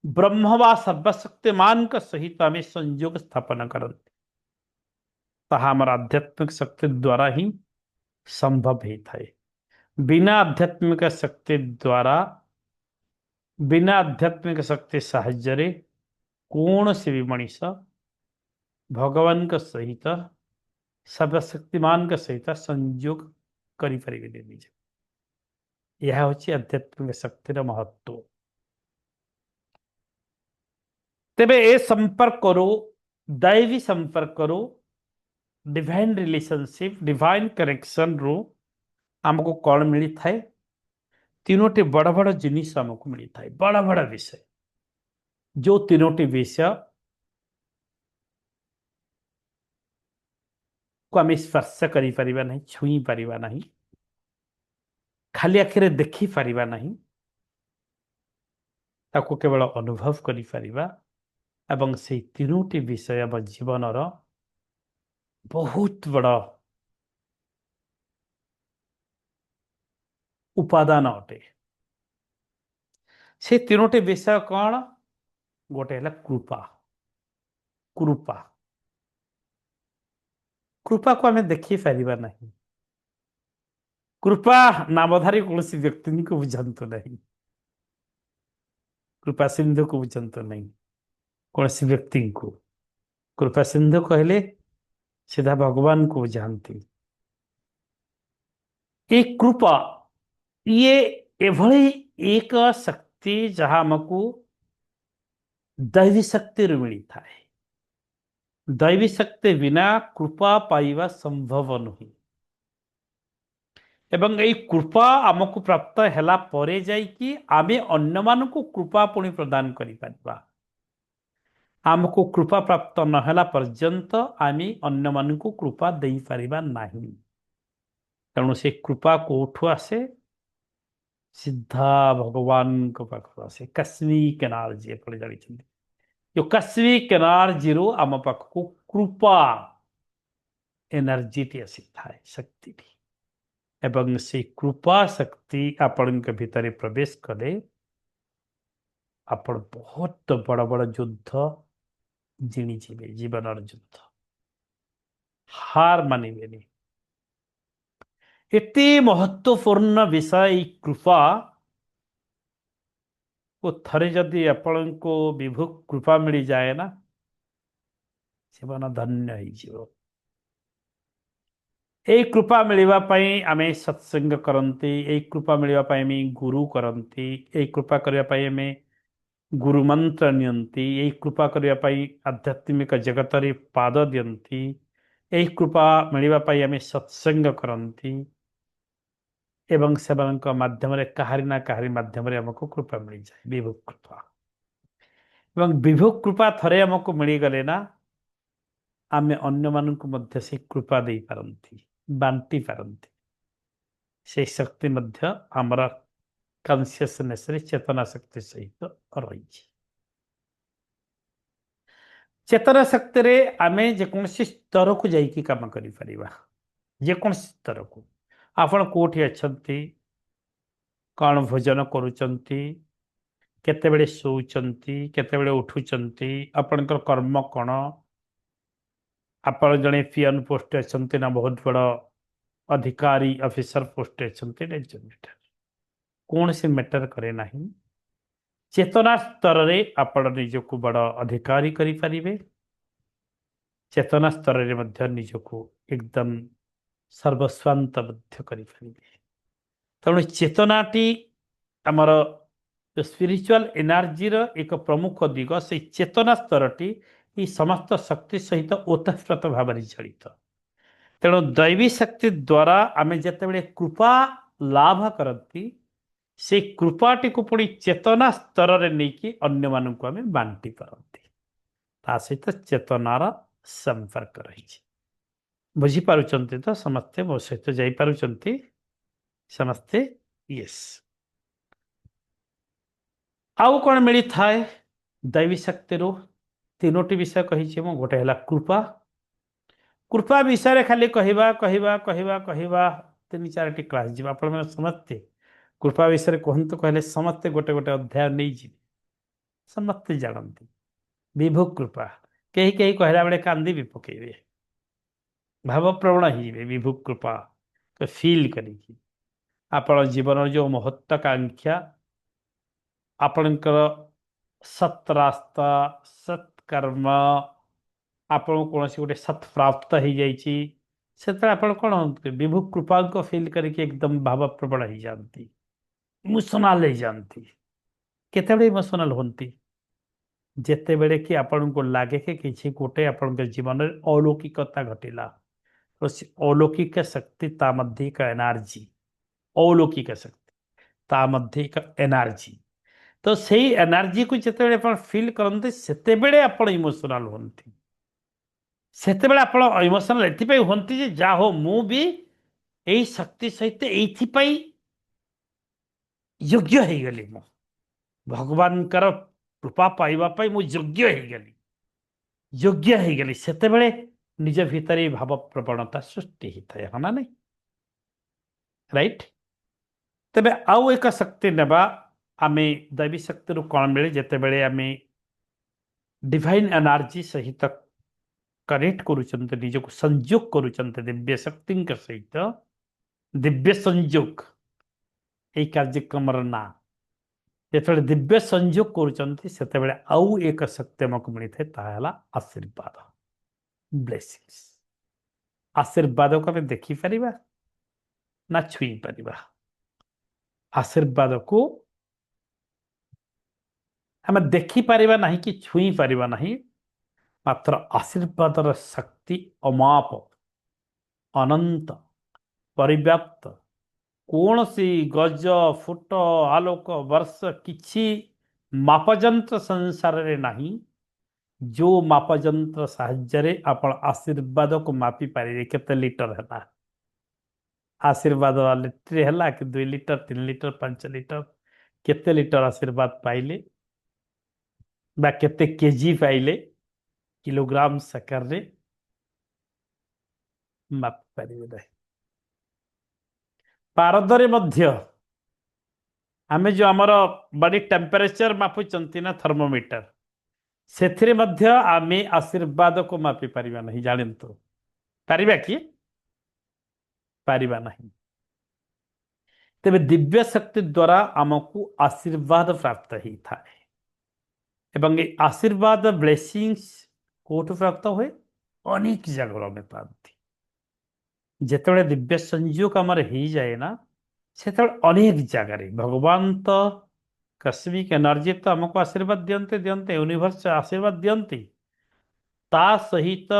ବ୍ରହ୍ମ ବା ସର୍ବଶକ୍ତିମାନଙ୍କ ସହିତ ଆମେ ସଂଯୋଗ ସ୍ଥାପନ କରନ୍ତି। ତାହା ଆମର ଆଧ୍ୟାତ୍ମିକ ଶକ୍ତି ଦ୍ୱାରା ହିଁ ସମ୍ଭବ ହେଇଥାଏ। ବିନା ଆଧ୍ୟାତ୍ମିକ ଶକ୍ତି ଦ୍ୱାରା, ବିନା ଆଧ୍ୟାତ୍ମିକ ଶକ୍ତି ସାହାଯ୍ୟରେ କୌଣସି ବି ମଣିଷ ଭଗବାନଙ୍କ ସହିତ, ସର୍ବଶକ୍ତିମାନଙ୍କ ସହିତ ସଂଯୋଗ କରିପାରିବେନି ନିଜେ। ଏହା ହେଉଛି ଆଧ୍ୟାତ୍ମିକ ଶକ୍ତିର ମହତ୍ତ୍ୱ। ତେବେ ଏ ସମ୍ପର୍କରୁ, दैवी ସମ୍ପର୍କରୁ, डिवाइन रिलेशनशिप, डिवाइन कनेक्शनରୁ ଆମକୁ କ'ଣ ମିଳିଥାଏ? ତିନୋଟି ବଡ଼ ବଡ଼ ଜିନିଷ ଆମକୁ ମିଳିଥାଏ, ବଡ଼ ବଡ଼ ବିଷୟ। ଯେଉଁ ତିନୋଟି ବିଷୟ କୁ ଆମେ ସ୍ପର୍ଶ କରିପାରିବା ନାହିଁ, ଛୁଇଁ ପାରିବା ନାହିଁ, ଖାଲି ଆଖିରେ ଦେଖିପାରିବା ନାହିଁ, ତାକୁ କେବଳ ଅନୁଭବ କରିପାରିବା। ଏବଂ ସେହି ତିନୋଟି ବିଷୟ ଆମ ଜୀବନର ବହୁତ ବଡ଼ ଉପାଦାନ ଅଟେ। ସେ ତିନୋଟି ବିଷୟ କ'ଣ? ଗୋଟେ ହେଲା କୃପା। କୃପା, କୃପାକୁ ଆମେ ଦେଖିପାରିବା ନାହିଁ। କୃପା ନାମଧାରୀ କୌଣସି ବ୍ୟକ୍ତିଙ୍କୁ ବୁଝାନ୍ତୁ ନାହିଁ, କୃପା ସିନ୍ଧୁକୁ ବୁଝାନ୍ତୁ ନାହିଁ, କୌଣସି ବ୍ୟକ୍ତିଙ୍କୁ। କୃପା ସିନ୍ଧୁ କହିଲେ ସିଧା ଭଗବାନଙ୍କୁ ବୁଝାନ୍ତି। ଏ କୃପା, ଇଏ ଏଭଳି ଏକ ଶକ୍ତି ଯାହା ଆମକୁ दैवी ଶକ୍ତିରୁ ମିଳିଥାଏ। दैवी ଶକ୍ତି ବିନା କୃପା ପାଇବା ସମ୍ଭବ ନୁହେଁ। ଏବଂ ଏହି କୃପା ଆମକୁ ପ୍ରାପ୍ତ ହେଲା ପରେ ଯାଇକି ଆମେ ଅନ୍ୟମାନଙ୍କୁ କୃପା ପୁଣି ପ୍ରଦାନ କରିପାରିବା। ଆମକୁ କୃପା ପ୍ରାପ୍ତ ନହେଲା ପର୍ଯ୍ୟନ୍ତ ଆମେ ଅନ୍ୟମାନଙ୍କୁ କୃପା ଦେଇପାରିବା ନାହିଁ। ତେଣୁ ସେ କୃପା କୋଉଠୁ ଆସେ? ସିଧା ଭଗବାନଙ୍କ ପାଖରୁ ଆସେ। କାଶ୍ମୀ କେନାର୍ଜି ଆପଣ ଜାଣିଛନ୍ତି, ଯୋଉ କାଶ୍ମୀ କେନାର୍ଜିରୁ ଆମ ପାଖକୁ କୃପା ଏନର୍ଜିଟି ଆସିଥାଏ, ଶକ୍ତିଟି। ଏବଂ ସେଇ କୃପା ଶକ୍ତି ଆପଣଙ୍କ ଭିତରେ ପ୍ରବେଶ କଲେ ଆପଣ ବହୁତ ବଡ଼ ବଡ଼ ଯୁଦ୍ଧ ଜିଣିଯିବେ, ଜୀବନର ଯୁଦ୍ଧ, ହାର ମାନିବେନି। ଏତେ ମହତ୍ୱପୂର୍ଣ୍ଣ ବିଷୟ ଏଇ କୃପା ଓ ଥରେ ଯଦି ଆପଣଙ୍କୁ ବିଭୁ କୃପା ମିଳିଯାଏ ନା, ଜୀବନ ଧନ୍ୟ ହେଇଯିବ। ଏଇ କୃପା ମିଳିବା ପାଇଁ ଆମେ ସତ୍ସଙ୍ଗ କରନ୍ତି, ଏଇ କୃପା ମିଳିବା ପାଇଁ ଆମେ ଗୁରୁ କରନ୍ତି, ଏଇ କୃପା କରିବା ପାଇଁ ଆମେ ଗୁରୁ ମନ୍ତ୍ର ନିଅନ୍ତି, ଏଇ କୃପା କରିବା ପାଇଁ ଆଧ୍ୟାତ୍ମିକ ଜଗତରେ ପାଦ ଦିଅନ୍ତି, ଏହି କୃପା ମିଳିବା ପାଇଁ ଆମେ ସତ୍ସଙ୍ଗ କରନ୍ତି ଏବଂ ସେମାନଙ୍କ ମାଧ୍ୟମରେ କାହାରି ନା କାହାରି ମାଧ୍ୟମରେ ଆମକୁ କୃପା ମିଳିଯାଏ, ବିଭୁ କୃପା। ଏବଂ ବିଭୁ କୃପା ଥରେ ଆମକୁ ମିଳିଗଲେ ନା, ଆମେ ଅନ୍ୟମାନଙ୍କୁ ମଧ୍ୟ ସେ କୃପା ଦେଇପାରନ୍ତି, ବାଣ୍ଟି ପାରନ୍ତି। ସେଇ ଶକ୍ତି ମଧ୍ୟ ଆମର କନସିୟସନେସରେ, ଚେତନା ଶକ୍ତି ସହିତ ରହିଛି। ଚେତନା ଶକ୍ତିରେ ଆମେ ଯେକୌଣସି ସ୍ତରକୁ ଯାଇକି କାମ କରିପାରିବା, ଯେକୌଣସି ସ୍ତରକୁ। ଆପଣ କୋଉଠି ଅଛନ୍ତି, କ'ଣ ଭୋଜନ କରୁଛନ୍ତି, କେତେବେଳେ ଶୋଉଛନ୍ତି, କେତେବେଳେ ଉଠୁଛନ୍ତି, ଆପଣଙ୍କର କର୍ମ କ'ଣ, ଆପଣ ଜଣେ ପିଅନ ପୋଷ୍ଟ ଅଛନ୍ତି ନା ବହୁତ ବଡ଼ ଅଧିକାରୀ ଅଫିସର ପୋଷ୍ଟ ଅଛନ୍ତି, କୌଣସି ମ୍ୟାଟର କରେ ନାହିଁ। ଚେତନା ସ୍ତରରେ ଆପଣ ନିଜକୁ ବଡ଼ ଅଧିକାରୀ କରିପାରିବେ, ଚେତନା ସ୍ତରରେ ମଧ୍ୟ ନିଜକୁ ଏକଦମ ସର୍ବସ୍ୱାନ୍ତ ମଧ୍ୟ କରିପାରିବେ। ତେଣୁ ଚେତନାଟି ଆମର ସ୍ପିରିଚୁଆଲ ଏନର୍ଜିର ଏକ ପ୍ରମୁଖ ଦିଗ। ସେଇ ଚେତନା ସ୍ତରଟି এই ସମସ୍ତ ଶକ୍ତି ସହିତ ଓତଃପ୍ରୋତ ଭାବରେ ଜଡ଼ିତ। ତେଣୁ ଦୈବୀ ଶକ୍ତି ଦ୍ୱାରା ଆମେ ଯେତେବେଳେ କୃପା ଲାଭ କରନ୍ତି, ସେଇ କୃପାଟିକୁ ପୁଣି ଚେତନା ସ୍ତରରେ ନେଇକି ଅନ୍ୟମାନଙ୍କୁ ଆମେ ବାଣ୍ଟି ପାରନ୍ତି। ତା ସହିତ ଚେତନାର ସମ୍ପର୍କ ରହିଛି। ବୁଝିପାରୁଛନ୍ତି ତ ସମସ୍ତେ? ମୋ ସହିତ ଯାଇପାରୁଛନ୍ତି ସମସ୍ତେ? ୟେସ୍। ଆଉ କ'ଣ ମିଳିଥାଏ ଦୈବୀ ଶକ୍ତିରୁ? ତିନୋଟି ବିଷୟ କହିଛି ମୁଁ। ଗୋଟେ ହେଲା କୃପା। କୃପା ବିଷୟରେ ଖାଲି କହିବା କହିବା କହିବା କହିବା 3-4ଟି କ୍ଲାସ୍ ଯିବ। ଆପଣମାନେ ସମସ୍ତେ କୃପା ବିଷୟରେ କୁହନ୍ତୁ କହିଲେ ସମସ୍ତେ ଗୋଟେ ଗୋଟେ ଅଧ୍ୟାୟ ନେଇଯିବେ। ସମସ୍ତେ ଜାଣନ୍ତି ବିଭୁ କୃପା। କେହି କେହି କହିଲା ବେଳେ କାନ୍ଦି ବି ପକେଇବେ, ଭାବପ୍ରବଣ ହେଇଯିବେ ବିଭୁ କୃପା ଫିଲ୍ କରିକି। ଆପଣ ଜୀବନର ଯେଉଁ ମହତ୍ୱାକାଂକ୍ଷା, ଆପଣଙ୍କର ସତ୍ ରାସ୍ତା, ସତ୍କର୍ମ, ଆପଣଙ୍କୁ କୌଣସି ଗୋଟେ ସତ୍ ପ୍ରାପ୍ତ ହେଇଯାଇଛି, ସେତେବେଳେ ଆପଣ କ'ଣ ବିଭୁ କୃପାଙ୍କ ଫିଲ୍ କରିକି ଏକଦମ ଭାବପ୍ରବଣ ହେଇଯାଆନ୍ତି, ଇମୋସନାଲ ହେଇଯାଆନ୍ତି। କେତେବେଳେ ଇମୋସନାଲ ହୁଅନ୍ତି? ଯେତେବେଳେ କି ଆପଣଙ୍କୁ ଲାଗେ କି କିଛି ଗୋଟେ ଆପଣଙ୍କ ଜୀବନରେ अलौकिकता ଘଟିଲା। तो अलौकिक शक्ति ता मध्य का एनर्जी, अलौकिक शक्ति ता मध्य का एनर्जी। तो सेही एनर्जी को जेतेबेले आपण फील करते सेतेबेले आपण इमोशनल होंती। सेतेबेले आपण इमोशनल एथिपई होंती जे जा हो मु भी एही शक्ति सहित एथिपई योग्य हे गली, मु भगवान कर कृपा पाइबा पई मु योग्य हे गली, योग्य हे गली। सेतेबेले निज भितरे भाव प्रवणता सृष्टि होता है ना, नहीं? राइट। तेबे आउ एक शक्ति नेबा आमे दैवी शक्ति रू कौन मिले जेतेबेले आमे डिवाइन एनर्जी सहित कनेक्ट करूचंते, निजको संयोग करूचंते दिव्य शक्ति सहित। दिव्य संयोग यही कार्यक्रम ना जेतेबेले दिव्य संयोग करूचंते सेतेबेले आउ एक शक्ति हमको मिलता है, आशीर्वाद, ब्लेसिंग्स। आशीर्वाद को आमे देखि परिबा ना छुई परिबा? आशीर्वाद को आमे देखि परिबा नहीं कि छुई परिबा नहीं, मात्र आशीर्वादर शक्ति अमाप, अनंत, परिव्याप्त। कौन सी गज, फुट, आलोक, वर्ष किछि मापजंत्र संसार रे नहीं जो मापजंत्र साहाय्य आपण आशीर्वाद को मापी पारे केते लीटर है। आशीर्वाद लिट्रे है कि 2 लिटर 3 लिटर 5 लिटर केते लिटर आशीर्वाद पाइले बा केते केजी पाइले किलोग्राम साकार रे माप पारिबे नहीं। पारदरे मध्य आमे जो आमर बॉडी टेम्परेचर मापुचंती ना थर्मोमीटर ସେଥିରେ ମଧ୍ୟ ଆମେ ଆଶୀର୍ବାଦକୁ ମାପି ପାରିବା ନାହିଁ ଜାଣନ୍ତୁ। ପାରିବା କି? ପାରିବା ନାହିଁ। ତେବେ ଦିବ୍ୟ ଶକ୍ତି ଦ୍ୱାରା ଆମକୁ ଆଶୀର୍ବାଦ ପ୍ରାପ୍ତ ହେଇଥାଏ ଏବଂ ଏ ଆଶୀର୍ବାଦ ବ୍ଲେସିଂସ୍ କୋଉଠୁ ପ୍ରାପ୍ତ ହୁଏ? ଅନେକ ଜାଗାରୁ ଆମେ ପାଆନ୍ତି। ଯେତେବେଳେ ଦିବ୍ୟ ସଂଯୋଗ ଆମର ହେଇଯାଏ ନା ସେତେବେଳେ ଅନେକ ଜାଗାରେ ଭଗବାନ ତ କସ୍ମିକ ଏନର୍ଜି ତ ଆମକୁ ଆଶୀର୍ବାଦ ଦିଅନ୍ତି ୟୁନିଭର୍ସ ଆଶୀର୍ବାଦ ଦିଅନ୍ତି ତା ସହିତ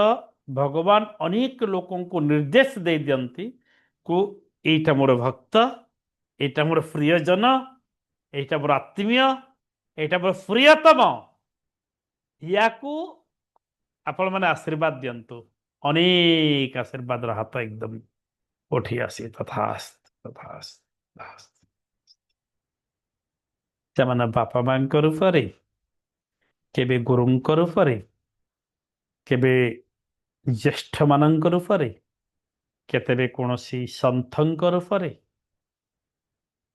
ଭଗବାନ ଅନେକ ଲୋକଙ୍କୁ ନିର୍ଦ୍ଦେଶ ଦେଇ ଦିଅନ୍ତି କୁ ଏଇଟା ମୋର ଭକ୍ତ, ଏଇଟା ମୋର ପ୍ରିୟଜନ, ଏଇଟା ମୋର ଆତ୍ମୀୟ, ଏଇଟା ମୋର ପ୍ରିୟତମ, ୟାକୁ ଆପଣ ମାନେ ଆଶୀର୍ବାଦ ଦିଅନ୍ତୁ। ଅନେକ ଆଶୀର୍ବାଦର ହାତ ଏକଦମ ଉଠି ଆସି ତଥାସ୍ତୁ ତଥାସ୍ତୁ ତଥାସ୍ତୁ। ସେମାନେ ବାପା ମାଙ୍କ ରୂପରେ, କେବେ ଗୁରୁଙ୍କ ରୂପରେ, କେବେ ଜ୍ୟେଷ୍ଠ ମାନଙ୍କ ରୂପରେ, କେତେବେଳେ କୌଣସି ସନ୍ଥଙ୍କ ରୂପରେ,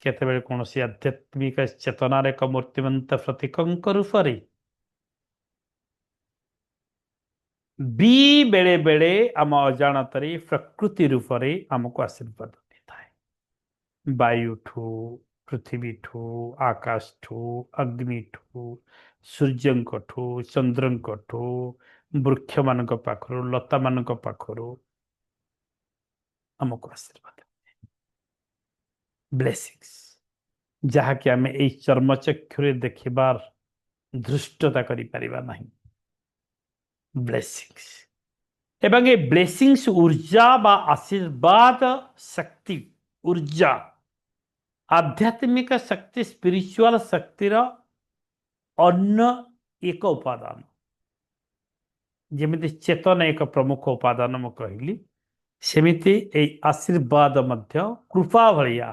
କେତେବେଳେ କୌଣସି ଆଧ୍ୟାତ୍ମିକ ଚେତନାର ଏକ ମୂର୍ତ୍ତିମନ୍ତ ପ୍ରତୀକଙ୍କ ରୂପରେ ବି ବେଳେ ବେଳେ ଆମ ଅଜାଣତରେ ପ୍ରକୃତି ରୂପରେ ଆମକୁ ଆଶୀର୍ବାଦ ଦେଇଥାଏ। ବାୟୁଠୁ, ପୃଥିବୀଠୁ, ଆକାଶଠୁ, ଅଗ୍ନିଠୁ, ସୂର୍ଯ୍ୟଙ୍କଠୁ, ଚନ୍ଦ୍ରଙ୍କଠୁ, ବୃକ୍ଷମାନଙ୍କ ପାଖରୁ, ଲତାମାନଙ୍କ ପାଖରୁ ଆମକୁ ଆଶୀର୍ବାଦ ବ୍ଲେସିଂସ୍ ଯାହାକି ଆମେ ଏଇ ଚର୍ମଚକ୍ଷୁରେ ଦେଖିବାର ଧୃଷ୍ଟତା କରିପାରିବା ନାହିଁ। ବ୍ଲେସିଂସ୍ ଏବଂ ଏ ବ୍ଲେସିଂସ୍ ऊर्जा ବା ଆଶୀର୍ବାଦ ଶକ୍ତି ऊर्जा ଆଧ୍ୟାତ୍ମିକ ଶକ୍ତି ସ୍ପିରିଚୁଆଲ ଶକ୍ତିର ଅନ୍ୟ ଏକ ଉପାଦାନ। ଯେମିତି ଚେତନା ଏକ ପ୍ରମୁଖ ଉପାଦାନ ମୁଁ କହିଲି ସେମିତି ଏଇ ଆଶୀର୍ବାଦ ମଧ୍ୟ କୃପା ଭଳିଆ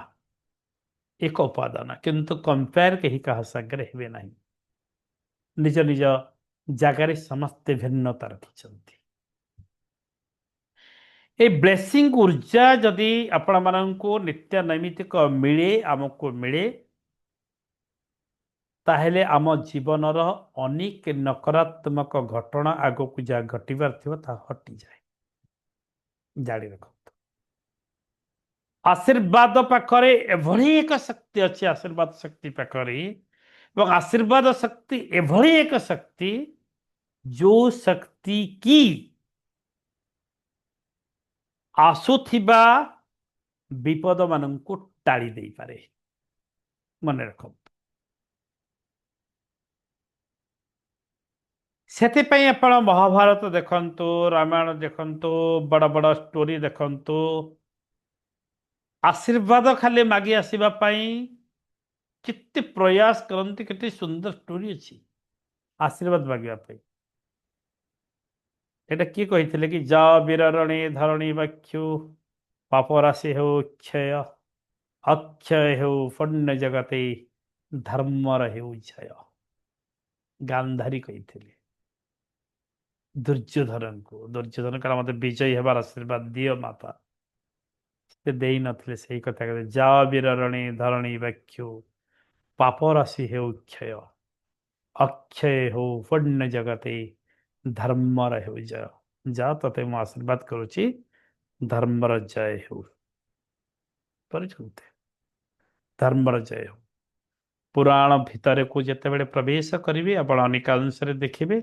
ଏକ ଉପାଦାନ କିନ୍ତୁ କମ୍ପେୟାର କେହି କାହା ସାଙ୍ଗରେ ହେବେ ନାହିଁ। ନିଜ ନିଜ ଜାଗାରେ ସମସ୍ତେ ଭିନ୍ନତା ରଖିଛନ୍ତି। ଏ ବ୍ଲେସିଂ ऊर्जा ଯଦି ଆପଣମାନଙ୍କୁ ନିତ୍ୟ ନୈମିତିକ ମିଳେ ଆମକୁ ମିଳେ ତାହେଲେ ଆମ ଜୀବନର ଅନେକ ନକାରାତ୍ମକ ଘଟଣା ଆଗକୁ ଯାହା ଘଟିବାର ଥିବ ତାହା ହଟିଯାଏ। ଜାଣି ରଖନ୍ତୁ ଆଶୀର୍ବାଦ ପାଖରେ ଏଭଳି ଏକ ଶକ୍ତି ଅଛି। ଆଶୀର୍ବାଦ ଶକ୍ତି ପାଖରେ ଏବଂ ଆଶୀର୍ବାଦ ଶକ୍ତି ଏଭଳି ଏକ ଶକ୍ତି ଯୋଉ ଶକ୍ତି କି ଆସୁଥିବା ବିପଦ ମାନଙ୍କୁ ଟାଳି ଦେଇପାରେ। ମନେ ରଖନ୍ତୁ ସେଥିପାଇଁ ଆପଣ ମହାଭାରତ ଦେଖନ୍ତୁ, ରାମାୟଣ ଦେଖନ୍ତୁ, ବଡ଼ ବଡ଼ ଷ୍ଟୋରି ଦେଖନ୍ତୁ, ଆଶୀର୍ବାଦ ଖାଲି ମାଗି ଆସିବା ପାଇଁ କେତେ ପ୍ରୟାସ କରନ୍ତି। କେତେ ସୁନ୍ଦର ଷ୍ଟୋରି ଅଛି ଆଶୀର୍ବାଦ ମାଗିବା ପାଇଁ। এটা କିଏ କହିଥିଲେ କି ଯାଅ ବୀରରଣୀ ଧରଣୀ ବକ୍ଷୁ ପାପ ରାଶି ହେଉ କ୍ଷୟ ଅକ୍ଷୟ ହେଉ ଫଣ୍ଡ ଜଗତେ ଧର୍ମର ହେଉ ଜୟ। ଗାନ୍ଧାରୀ କହିଥିଲେ ଦୁର୍ଯ୍ୟୋଧନଙ୍କୁ। ଦୁର୍ଯ୍ୟୋଧନ କାରଣ ମତେ ବିଜୟୀ ହେବାର ଆଶୀର୍ବାଦ ଦିଅ ମାତା। ସେ ଦେଇ ନଥିଲେ ସେଇ କଥା କହିଲେ ଯାଅ ବୀରରଣୀ ଧରଣୀ ବକ୍ଷୁ ପାପ ରାଶି ହେଉ କ୍ଷୟ ଅକ୍ଷୟ ହେଉ ଫଣ୍ଡ ଜଗତେ ଧର୍ମର ହେଉ ଜୟ। ଯାଅ ତତେ ମୁଁ ଆଶୀର୍ବାଦ କରୁଛି ଧର୍ମର ଜୟ ହେଉ। କରିଛନ୍ତି ଧର୍ମର ଜୟ ହେଉ। ପୁରାଣ ଭିତରକୁ ଯେତେବେଳେ ପ୍ରବେଶ କରିବେ ଆପଣ ଅନେକାଂଶରେ ଦେଖିବେ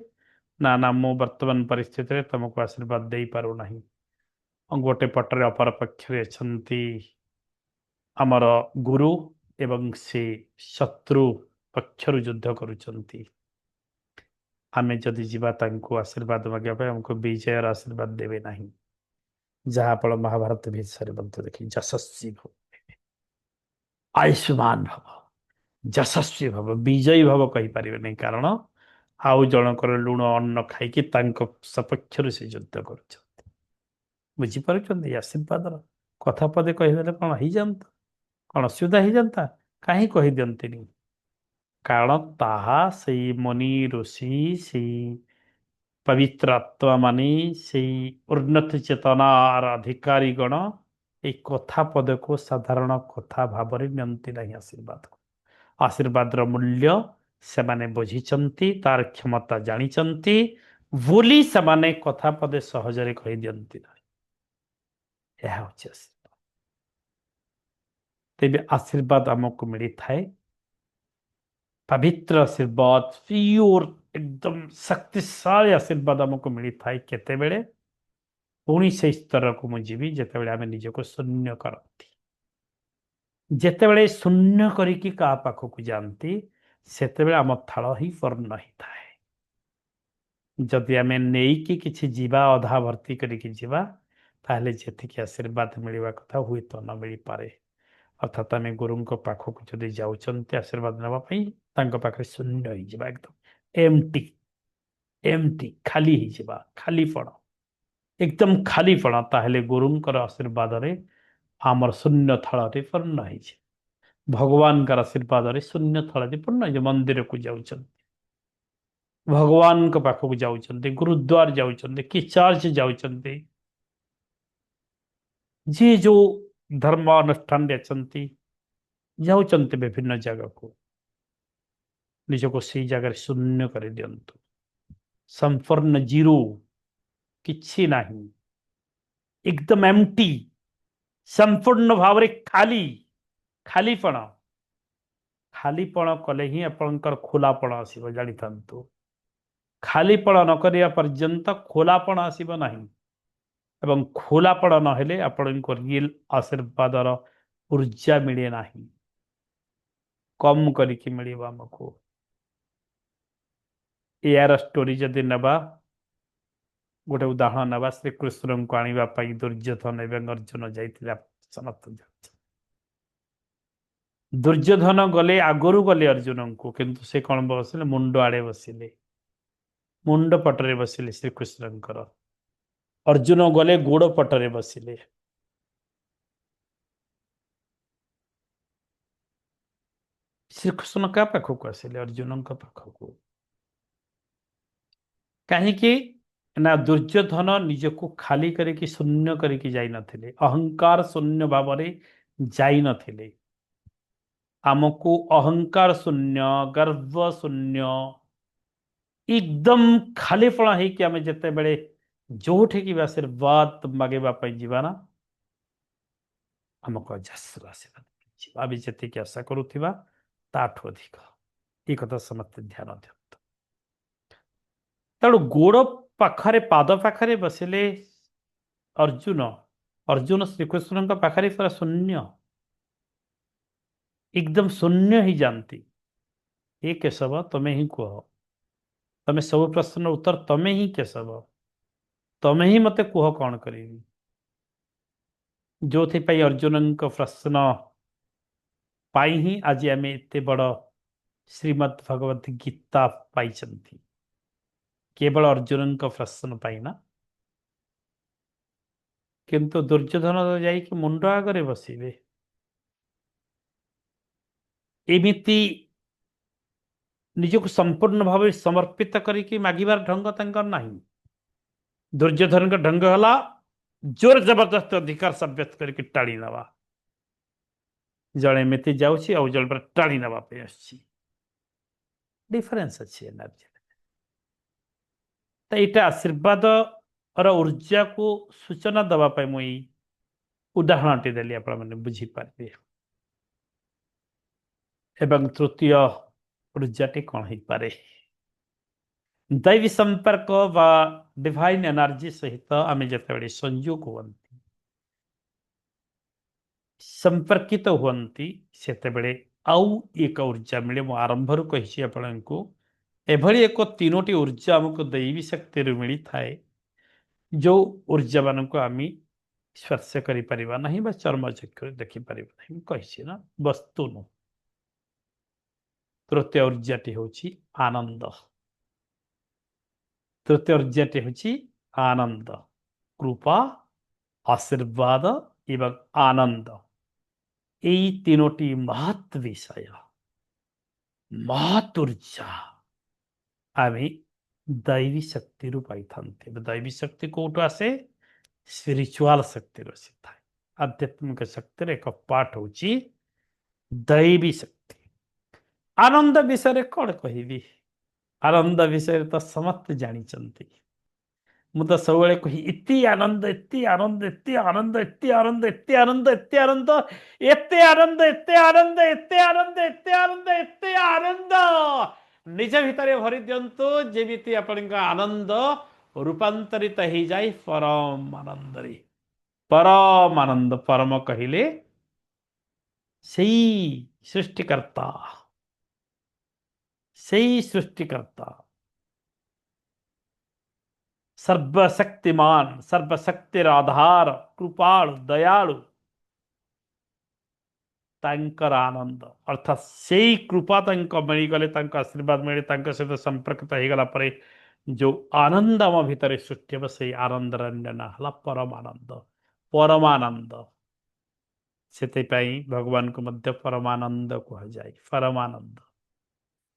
ନା ନା ମୁଁ ବର୍ତ୍ତମାନ ପରିସ୍ଥିତିରେ ତମକୁ ଆଶୀର୍ବାଦ ଦେଇପାରୁନାହିଁ। ଗୋଟେ ପଟରେ ଅପର ପକ୍ଷରେ ଅଛନ୍ତି ଆମର ଗୁରୁ ଏବଂ ସେ ଶତ୍ରୁ ପକ୍ଷରୁ ଯୁଦ୍ଧ କରୁଛନ୍ତି। ଆମେ ଯଦି ଯିବା ତାଙ୍କୁ ଆଶୀର୍ବାଦ ମାଗିବା ପାଇଁ ଆମକୁ ବିଜୟର ଆଶୀର୍ବାଦ ଦେବେ ନାହିଁ। ଯାହା ଆପଣ ମହାଭାରତ ବିଷୟରେ ମଧ୍ୟ ଦେଖି ଯଶସ୍ୱୀ ଭବ ଆୟୁଷ୍ମାନ ଭବ ଯଶସ୍ୱୀ ଭବ ବିଜୟୀ ଭବ କହିପାରିବେ ନାହିଁ କାରଣ ଆଉ ଜଣଙ୍କର ଲୁଣ ଅନ୍ନ ଖାଇକି ତାଙ୍କ ସପକ୍ଷରୁ ସେ ଯୁଦ୍ଧ କରୁଛନ୍ତି। ବୁଝିପାରୁଛନ୍ତି ଆଶୀର୍ବାଦର କଥା ପଦେ କହିଦେଲେ କ'ଣ ହେଇଯାଆନ୍ତା? କ'ଣ ଅସୁବିଧା ହେଇଯାନ୍ତା? କାହିଁ କହିଦିଅନ୍ତିନି? କାରଣ ତାହା ସେଇ ମୁନି ଋଷି, ସେଇ ପବିତ୍ର ଆତ୍ମା ମାନେ, ସେଇ ଉନ୍ନତ ଚେତନାର ଅଧିକାରୀ ଗଣ ଏଇ କଥା ପଦକୁ ସାଧାରଣ କଥା ଭାବରେ ନିଅନ୍ତି ନାହିଁ। ଆଶୀର୍ବାଦର ମୂଲ୍ୟ ସେମାନେ ବୁଝିଛନ୍ତି, ତାର କ୍ଷମତା ଜାଣିଛନ୍ତି ବୋଲି ସେମାନେ କଥା ପଦେ ସହଜରେ କହିଦିଅନ୍ତି ନାହିଁ। ଏହା ହେଉଛି ଆଶୀର୍ବାଦ। ତେବେ ଆଶୀର୍ବାଦ ଆମକୁ ମିଳିଥାଏ, ପବିତ୍ର ଆଶୀର୍ବାଦ, ପିଓର एकदम ଶକ୍ତିଶାଳୀ ଆଶୀର୍ବାଦ ଆମକୁ ମିଳିଥାଏ କେତେବେଳେ? ପୁଣି ସେଇ ସ୍ତରକୁ ମୁଁ ଯିବି ଯେତେବେଳେ ଆମେ ନିଜକୁ ଶୂନ୍ୟ କରନ୍ତି। ଯେତେବେଳେ ଶୂନ୍ୟ କରିକି କାହା ପାଖକୁ ଯାଆନ୍ତି ସେତେବେଳେ ଆମ ଥାଳ ହିଁ ପୂର୍ଣ୍ଣ ହେଇଥାଏ। ଯଦି ଆମେ ନେଇକି କିଛି ଯିବା, ଅଧା ଭର୍ତ୍ତି କରିକି ଯିବା, ତାହେଲେ ଯେତିକି ଆଶୀର୍ବାଦ ମିଳିବା କଥା ହୁଏତ ନ ମିଳିପାରେ। ଅର୍ଥାତ୍ ଆମେ ଗୁରୁଙ୍କ ପାଖକୁ ଯଦି ଯାଉଛନ୍ତି ଆଶୀର୍ବାଦ ନେବା ପାଇଁ, ତାଙ୍କ ପାଖରେ ଶୂନ୍ୟ ହେଇଯିବା, ଏକଦମ ଏମ୍ପ୍ଟି ଏମ୍ପ୍ଟି, ଖାଲି ହେଇଯିବା, ଖାଲିପଣ, ଏକଦମ ଖାଲିପଣ, ତାହେଲେ ଗୁରୁଙ୍କର ଆଶୀର୍ବାଦରେ ଆମର ଶୂନ୍ୟ ଥାଳଟି ପୂର୍ଣ୍ଣ ହେଇଛି। ଭଗବାନଙ୍କର ଆଶୀର୍ବାଦରେ ଶୂନ୍ୟ ଥାଳଟି ପୂର୍ଣ୍ଣ ହେଇଛି। ମନ୍ଦିରକୁ ଯାଉଛନ୍ତି, ଭଗବାନଙ୍କ ପାଖକୁ ଯାଉଛନ୍ତି, ଗୁରୁଦ୍ୱାର ଯାଉଛନ୍ତି, କି ଚର୍ଚ୍ଚ ଯାଉଛନ୍ତି, ଯିଏ ଯୋଉ ଧର୍ମ ଅନୁଷ୍ଠାନରେ ଅଛନ୍ତି, ଯାଉଛନ୍ତି ବିଭିନ୍ନ ଜାଗାକୁ, ନିଜକୁ ସେଇ ଜାଗାରେ ଶୂନ୍ୟ କରିଦିଅନ୍ତୁ। ସମ୍ପୂର୍ଣ୍ଣ ଜିରୋ, କିଛି ନାହିଁ, ଏକଦମ ଏମ୍ପ୍ଟି, ସମ୍ପୂର୍ଣ୍ଣ ଭାବରେ ଖାଲି, ଖାଲିପଣ। ଖାଲିପଣ କଲେ ହିଁ ଆପଣଙ୍କର ଖୋଲାପଣ ଆସିବ, ଜାଣିଥାନ୍ତୁ। ଖାଲିପଣ ନ କରିବା ପର୍ଯ୍ୟନ୍ତ ଖୋଲାପଣ ଆସିବ ନାହିଁ, ଏବଂ ଖୋଲାପଣ ନହେଲେ ଆପଣଙ୍କ ରିଏଲ ଆଶୀର୍ବାଦର ଊର୍ଜା ମିଳେ ନାହିଁ, କମ କରିକି ମିଳିବ ଆମକୁ। ଏହାର ଷ୍ଟୋରି ଯଦି ନେବା, ଗୋଟେ ଉଦାହରଣ ନେବା, ଶ୍ରୀକୃଷ୍ଣଙ୍କୁ ଆଣିବା ପାଇଁ ଦୁର୍ଯ୍ୟୋଧନ ଏବଂ ଅର୍ଜୁନ ଯାଇଥିଲେ, ସମସ୍ତେ ଜାଣିଛନ୍ତି। ଦୁର୍ଯ୍ୟୋଧନ ଗଲେ, ଆଗରୁ ଗଲେ ଅର୍ଜୁନଙ୍କୁ, କିନ୍ତୁ ସେ କ'ଣ ବସିଲେ? ମୁଣ୍ଡ ଆଡ଼େ ବସିଲେ, ମୁଣ୍ଡ ପଟରେ ବସିଲେ ଶ୍ରୀକୃଷ୍ଣଙ୍କର। ଅର୍ଜୁନ ଗଲେ ଗୋଡ଼ ପଟରେ ବସିଲେ। ଶ୍ରୀକୃଷ୍ଣ କାହା ପାଖକୁ ଆସିଲେ? ଅର୍ଜୁନଙ୍କ ପାଖକୁ। କାହିଁକି ନା ଦୁର୍ଯ୍ୟୋଧନ ନିଜକୁ ଖାଲି କରିକି ଶୂନ୍ୟ କରିକି ଯାଇନଥିଲେ, ଅହଙ୍କାର ଶୂନ୍ୟ ଭାବରେ ଯାଇନଥିଲେ। ଆମକୁ ଅହଙ୍କାର ଶୂନ୍ୟ, ଗର୍ବ ଶୂନ୍ୟ, ଏକଦମ ଖାଲିପଣ ହେଇକି ଆମେ ଯେତେବେଳେ ଯୋଉଠିକି ବି ଆଶୀର୍ବାଦ ମାଗିବା ପାଇଁ ଯିବା ନା, ଆମକୁ ଅଜସ୍ର ଆଶୀର୍ବାଦ ମିଳିଯିବ। ଆମେ ଯେତିକି ଆଶା କରୁଥିବା ତାଠୁ ଅଧିକ। ଏ କଥା ସମସ୍ତେ ଧ୍ୟାନ ଦିଅନ୍ତୁ। ତେଣୁ ଗୋଡ଼ ପାଖରେ, ପାଦ ପାଖରେ ବସିଲେ ଅର୍ଜୁନ, ଅର୍ଜୁନ ଶ୍ରୀକୃଷ୍ଣଙ୍କ ପାଖରେ ପୁରା ଶୂନ୍ୟ, ଏକଦମ ଶୂନ୍ୟ ହେଇଯାଆନ୍ତି। ଏ କେଶବ, ତମେ ହିଁ କୁହ, ତମେ ସବୁ ପ୍ରଶ୍ନର ଉତ୍ତର, ତମେ ହିଁ କେଶବ, ତମେ ହିଁ ମତେ କୁହ କ'ଣ କରିବି। ଯୋଉଥିପାଇଁ ଅର୍ଜୁନଙ୍କ ପ୍ରଶ୍ନ ପାଇଁ ହିଁ ଆଜି ଆମେ ଏତେ ବଡ଼ ଶ୍ରୀମଦ୍ ଭଗବତ ଗୀତା ପାଇଛନ୍ତି, କେବଳ ଅର୍ଜୁନଙ୍କ ପ୍ରଶ୍ନ ପାଇଁ ନା। କିନ୍ତୁ ଦୁର୍ଯ୍ୟୋଧନ ଯାଇକି ମୁଣ୍ଡ ଆଗରେ ବସିବେ, ଏମିତି ନିଜକୁ ସମ୍ପୂର୍ଣ୍ଣ ଭାବରେ ସମର୍ପିତ କରିକି ମାଗିବାର ଢଙ୍ଗ ତାଙ୍କର ନାହିଁ। ଦୁର୍ଯ୍ୟୋଧନଙ୍କ ଢଙ୍ଗ ହେଲା ଜୋର ଜବରଦସ୍ତ ଅଧିକାର ସାବ୍ୟସ୍ତ କରିକି ଟାଣି ନେବା। ଜଣେ ଏମିତି ଯାଉଛି, ଆଉ ଜଣେ ପୁରା ଟାଣି ନେବା ପାଇଁ ଆସୁଛି। ଡିଫରେନ୍ସ ଅଛି ଏନର୍ଜି। ତ ଏଇଟା ଆଶୀର୍ବାଦର ଊର୍ଜାକୁ ସୂଚନା ଦେବା ପାଇଁ ମୁଁ ଏଇ ଉଦାହରଣଟି ଦେଲି, ଆପଣମାନେ ବୁଝିପାରିବେ। ଏବଂ ତୃତୀୟ ଊର୍ଜାଟି କ'ଣ ହେଇପାରେ? ଦୈବୀ ସମ୍ପର୍କ ବା ଡିଭାଇନ୍ ଏନର୍ଜି ସହିତ ଆମେ ଯେତେବେଳେ ସଂଯୋଗ ହୁଅନ୍ତି, ସମ୍ପର୍କିତ ହୁଅନ୍ତି, ସେତେବେଳେ ଆଉ ଏକ ଊର୍ଜା ମିଳେ। ମୁଁ ଆରମ୍ଭରୁ କହିଛି ଆପଣଙ୍କୁ, ଏଭଳି ଏକ ତିନୋଟି ଊର୍ଜା ଆମକୁ ଦୈବୀ ଶକ୍ତିରୁ ମିଳିଥାଏ, ଯୋଉ ଊର୍ଜା ମାନଙ୍କୁ ଆମେ ସ୍ପର୍ଶ କରିପାରିବା ନାହିଁ ବା ଚର୍ମ ଚକ୍ଷୁରେ ଦେଖିପାରିବା ନାହିଁ। ମୁଁ କହିଛି ନା, ବସ୍ତୁ ନୁହଁ। ତୃତୀୟ ଊର୍ଜାଟି ହେଉଛି ଆନନ୍ଦ। ତୃତୀୟ ଊର୍ଜାଟି ହେଉଛି ଆନନ୍ଦ, କୃପା, ଆଶୀର୍ବାଦ एवं आनंद यही तीनोटी महत् विषय महत् ऊर्जा आम दैवी शक्ति पाई था। दैवी शक्ति कौटू आसे स्पिरिचुआल शक्ति आसी था। आध्यात्मिक शक्तिर एक पार्ट हूँ दैवी शक्ति। आनंद विषय कौन कहबी आनंद विषय तो समस्त जानी मु तो सब कही इति आनंद इति आनंद इति आनंद इति आनंद इति आनंद इति आनंद एते आनंद एते आनंद एते आनंद एते आनंद एते आनंद निज भितर भरी दिंतु जेमिति आपण आनंद रूपांतरित हो जाए परम आनंद रे। परम आनंद परम कहले सृष्टिकर्ता सृष्टिकर्ता सर्वशक्तिमान सर्वशक्तिर आधार कृपाळु दयाळु तांकर आनंद अर्थात से कृपा मिलगले आशीर्वाद मिले सहित संपर्कित हो गला परे जो आनंद आम भितर सृष्टि हे से आनंद रंजन है परमानंद परमानंद से भगवान को मध्य परमानंद कह जाए परमानंद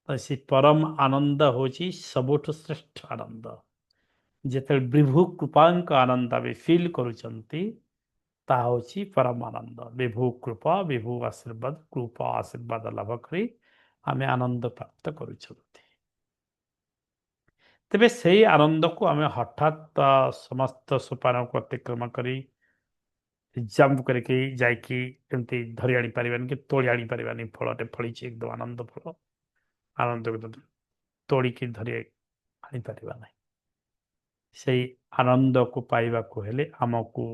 तो से परम आनंद हूँ सबुठ श्रेष्ठ आनंद जिते विभु कृपांक आनंद आम फिल करुँच ताहूँ परमानंद विभु कृपा विभु आशीर्वाद कृपा आशीर्वाद लाभ करी आम आनंद प्राप्त करुँच। तेबे से आनंद को आम हठात समस्त सोपान को अतिक्रम करी जंप करके जाकि एमती धरी आनी पारानी कि तोड़ी आनी पारानी फलटे फली एकदम आनंद फल आनंद तोड़िकी धरी आनी पारा ना से आनंद को पाइबा को हेले आमको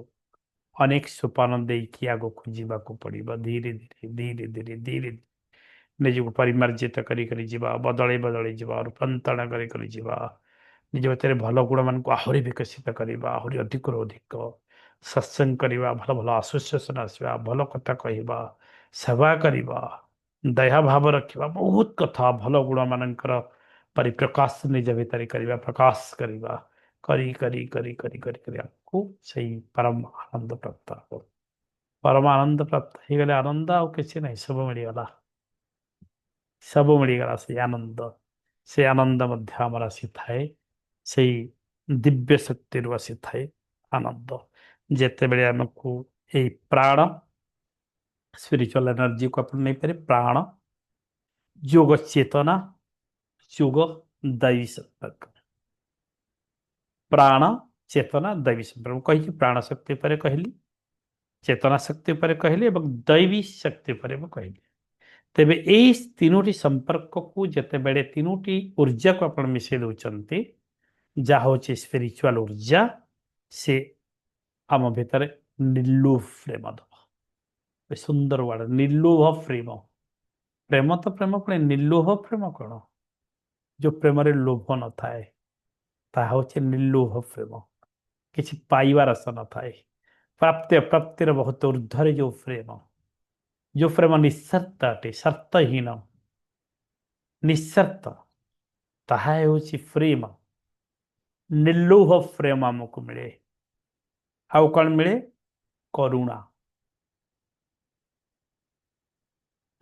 अनेक सोपान देकी आग को जावाक पड़ो धीरे धीरे धीरे धीरे धीरे निजक परिमार्जित करी बदले बदले जा रूपांतरण करी निज भर भल गुण मान आहरी विकसित करवा आहरी अधिक अधिक सत्संग करवा भल भल आसोसिएसन आसवा भल कथा कहवा सेवा करवा दया भाव रखा बहुत कथा भल गुण मानकर परिप्रकाश निज भितर करवा प्रकाश करवा करी करी करी करी करी करी आपको सही परम आनंद प्राप्त हो। परम आनंद प्राप्त हो गले आनंद आउ किसी नहीं सब मिलगला सब मिलगला से आनंद मध्य आमर आसी थाए से दिव्य शक्ति आसी थाए आनंद जिते बड़े आमको ये प्राण स्पिरिचुअल एनर्जी को अपन नहीं पारे प्राण योग चेतना योग दैवी संपर्क प्राण चेतना दैवी संपर्क कही प्राण शक्ति पर कहली चेतना शक्ति पर कहली दैवी शक्ति पर कहली। तेबे यही तीनोटी संपर्क को जिते बड़े तीनोटी ऊर्जा को अपन मिसई दौरान जहा हूँ स्पिरिचुअल ऊर्जा से आम भितर निर्लोभ प्रेम दब सुंदर वर्ड निर्लोभ प्रेम प्रेम तो प्रेम पुणे निर्लोभ प्रेम कौन जो प्रेम लोभ न थाए ताहा हूँ निर्लोभ प्रेम किसी पाइबार आशा न थाए प्राप्ति अप्राप्तिर बहुत ऊर्धरे जो प्रेम निस्वार्थ अटे स्वार्थहीन निस्वार्थ ताहा हूँ प्रेम निर्लोभ प्रेम आमको मिले आउ कौन मिले करुणा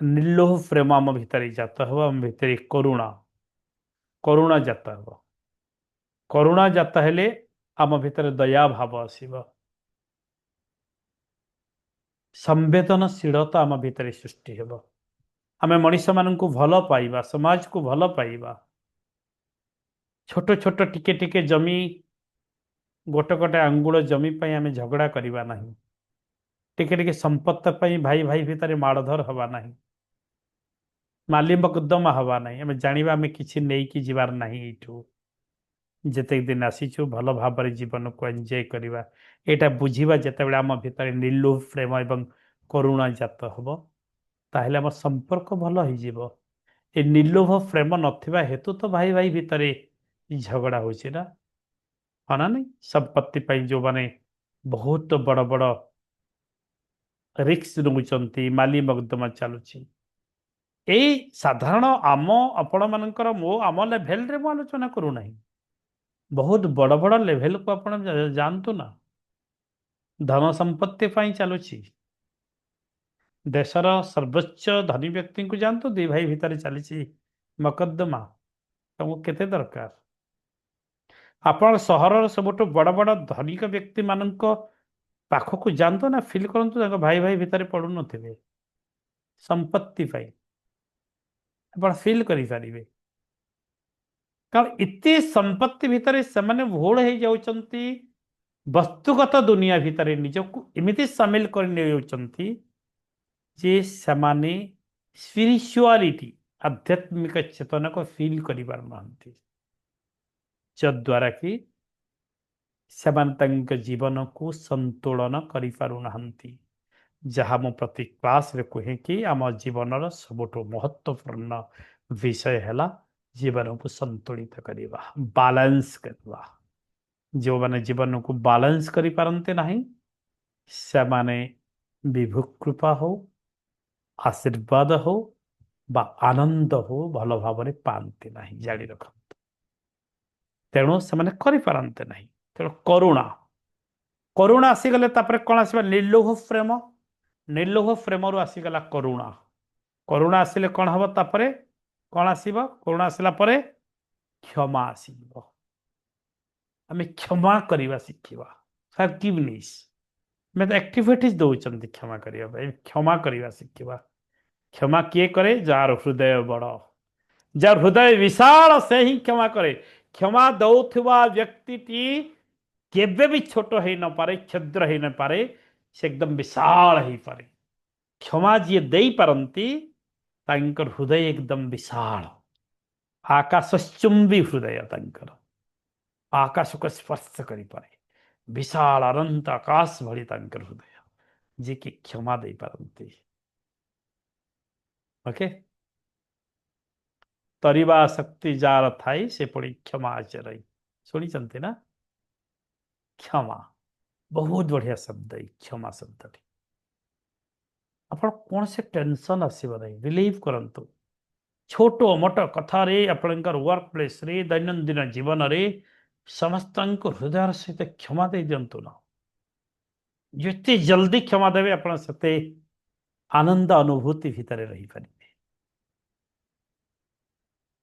निर्लोभ प्रेम आम भितर जात हो आम भितर करुणा करुणा जात हो करुणा जात हेले आम भितर दया भाव आसीबा संवेदनशीलता आम भितर सृष्टि हेब आम मनीष मान भल पाइबा समाज को भल पाइबा छोट छोट टिके टिके जमी गोटे गोटे आंगुल जमी आम झगड़ा करवा नहीं टिके टिके संपत्ति भाई भाई भितर माड़धर हवा नहीं माली मकदमा हवा नहीं आम जाना आम कि नहीं कि जीवार नहीं यू जिते दिन आसीचु भल भाव जीवन को एंजॉय करवा यहाँ बुझा जिते आम भितर निर्लोभ प्रेम एवं करुणा जात हम ताहले आम संपर्क भल हो निर्लोभ प्रेम नथिबा हेतु तो भाई भाई भितर झगड़ा हो हाँ ना नहीं संपत्ति जो माने बहुत बड़ बड़ रिक्स नौकरी माली मकदमा चलुची यही साधारण आम आपण मानकर मो आम लेभेल रे मु आलोचना करूना बहुत बड़ बड़ लेभेल को आप जानतु ना धन संपत्ति ପାଇଁ ଚାଲୁଛି। ଦେଶର ସର୍ବୋଚ୍ଚ ଧନୀ ବ୍ୟକ୍ତିଙ୍କୁ ଯାଆନ୍ତୁ, ଦି ଭାଇ ଭିତରେ ଚାଲିଛି ମକଦ୍ଦମା। ତମକୁ କେତେ ଦରକାର? ଆପଣ ସହରର ସବୁଠୁ ବଡ଼ ବଡ଼ ଧନିକ ବ୍ୟକ୍ତିମାନଙ୍କ ପାଖକୁ ଯାଆନ୍ତୁ ନା, ଫିଲ୍ କରନ୍ତୁ ତାଙ୍କ ଭାଇ ଭାଇ ଭିତରେ ପଡୁନଥିବେ ସମ୍ପତ୍ତି ପାଇଁ। ଆପଣ ଫିଲ୍ କରିପାରିବେ। କାରଣ ଏତେ ସମ୍ପତ୍ତି ଭିତରେ ସେମାନେ ଭୋଳ ହେଇଯାଉଛନ୍ତି, ବସ୍ତୁଗତ ଦୁନିଆ ଭିତରେ ନିଜକୁ ଏମିତି ସାମିଲ କରି ନେଉଛନ୍ତି ଯେ ସେମାନେ ସ୍ପିରିଚୁଆଲିଟି ଆଧ୍ୟାତ୍ମିକ ଚେତନାକୁ ଫିଲ୍ କରିପାରୁନାହାନ୍ତି, ଯଦ୍ୱାରା କି ସେମାନେ ତାଙ୍କ ଜୀବନକୁ ସନ୍ତୁଳନ କରିପାରୁନାହାନ୍ତି। ଯାହା ମୁଁ ପ୍ରତି କ୍ଲାସରେ କୁହେ କି ଆମ ଜୀବନର ସବୁଠୁ ମହତ୍ତ୍ୱପୂର୍ଣ୍ଣ ବିଷୟ ହେଲା ଜୀବନକୁ ସନ୍ତୁଳିତ କରିବା, ବାଲାନ୍ସ କରିବା। ଯେଉଁମାନେ ଜୀବନକୁ ବାଲାନ୍ସ କରିପାରନ୍ତି ନାହିଁ, ସେମାନେ ବିଭୁ କୃପା ହଉ, ଆଶୀର୍ବାଦ ହଉ ବା ଆନନ୍ଦ ହଉ ଭଲ ଭାବରେ ପାଆନ୍ତି ନାହିଁ, ଜାଣି ରଖନ୍ତୁ। ତେଣୁ ସେମାନେ କରିପାରନ୍ତି ନାହିଁ। ତେଣୁ କରୁଣା ଆସିଗଲେ ତାପରେ କ'ଣ ଆସିବା? ନିର୍ଲୋଭ ପ୍ରେମ। ନିର୍ଲୋଭ ପ୍ରେମରୁ ଆସିଗଲା କରୁଣା। କରୁଣା ଆସିଲେ କ'ଣ ହବ? ତାପରେ କ'ଣ ଆସିବ? କରୁଣା ଆସିଲା ପରେ କ୍ଷମା ଆସିଯିବ। ଆମେ କ୍ଷମା କରିବା ଶିଖିବା। ଫର୍ଗିଭନେସ୍। ଆମେ ତ ଆକ୍ଟିଭିଟିଜ ଦେଉଛନ୍ତି କ୍ଷମା କରିବା ପାଇଁ। କ୍ଷମା କରିବା ଶିଖିବା। କ୍ଷମା କିଏ କରେ? ଯାହାର ହୃଦୟ ବଡ଼, ଯାହାର ହୃଦୟ ବିଶାଳ, ସେ ହିଁ କ୍ଷମା କରେ। କ୍ଷମା ଦେଉଥିବା ବ୍ୟକ୍ତିଟି କେବେ ବି ଛୋଟ ହେଇନପାରେ, କ୍ଷୁଦ୍ର ହେଇନପାରେ, ସେ ଏକଦମ ବିଶାଳ ହେଇପାରେ। କ୍ଷମା ଯିଏ ଦେଇପାରନ୍ତି ତାଙ୍କର ହୃଦୟ ଏକଦମ ବିଶାଳ, ଆକାଶଚୁମ୍ବୀ ହୃଦୟ ତାଙ୍କର, ଆକାଶକୁ ସ୍ପର୍ଶ କରିପାରେ। ବିଶାଳ ଅନନ୍ତ ଆକାଶ ଭଳି ତାଙ୍କର ହୃଦୟ, ଯିଏକି କ୍ଷମା ଦେଇପାରନ୍ତି। ଓକେ। ତରିବା ଶକ୍ତି ଯାର ଥାଇ ସେ ପୁଣି କ୍ଷମା ଆଚରାଇ। ଶୁଣିଛନ୍ତି ନା? କ୍ଷମା ବହୁତ ବଢିଆ ଶବ୍ଦ, ଏଇ କ୍ଷମା ଶବ୍ଦଟି। ଆପଣ କୌଣସି ଟେନସନ ଆସିବ ନାହିଁ, ରିଲିଭ୍ କରନ୍ତୁ। ଛୋଟ ମୋଟ କଥାରେ, ଆପଣଙ୍କର ୱାର୍କ ପ୍ଲେସରେ, ଦୈନନ୍ଦିନ ଜୀବନରେ ସମସ୍ତଙ୍କୁ ହୃଦୟର ସହିତ କ୍ଷମା ଦେଇ ଦିଅନ୍ତୁ ନା। ଯେତେ ଜଲ୍ଦି କ୍ଷମା ଦେବେ ଆପଣ ସେତେ ଆନନ୍ଦ ଅନୁଭୂତି ଭିତରେ ରହିପାରିବେ।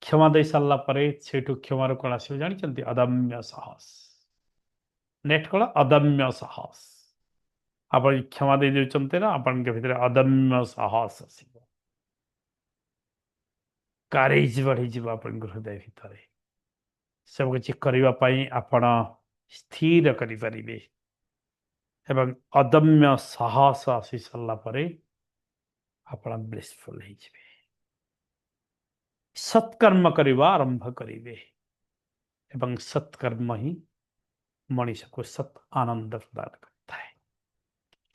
କ୍ଷମା ଦେଇ ସାରିଲା ପରେ ସେଇଠୁ କ୍ଷମାରୁ କ'ଣ ଆସିବ ଜାଣିଛନ୍ତି? ଅଦମ୍ୟ ସାହସ। ନେକ୍ସଟ କ'ଣ? ଅଦମ୍ୟ ସାହସ। ଆପଣ କ୍ଷମା ଦେଇ ଦେଉଛନ୍ତି ନା, ଆପଣଙ୍କ ଭିତରେ ଅଦମ୍ୟ ସାହସ ଆସିବ, କାରେଜ ବଢିଯିବ ଆପଣଙ୍କ ହୃଦୟ ଭିତରେ। ସବୁ କିଛି କରିବା ପାଇଁ ଆପଣ ସ୍ଥିର କରିପାରିବେ। ଏବଂ ଅଦମ୍ୟ ସାହସ ଆସି ସାରିଲା ପରେ ଆପଣ ବ୍ଲିସଫୁଲ ହେଇଯିବେ। ସତ୍କର୍ମ କରିବା ଆରମ୍ଭ କରିବେ ଏବଂ ସତ୍କର୍ମ ହିଁ ମଣିଷକୁ ସତ୍ ଆନନ୍ଦ ପ୍ରଦାନ କରିଥାଏ।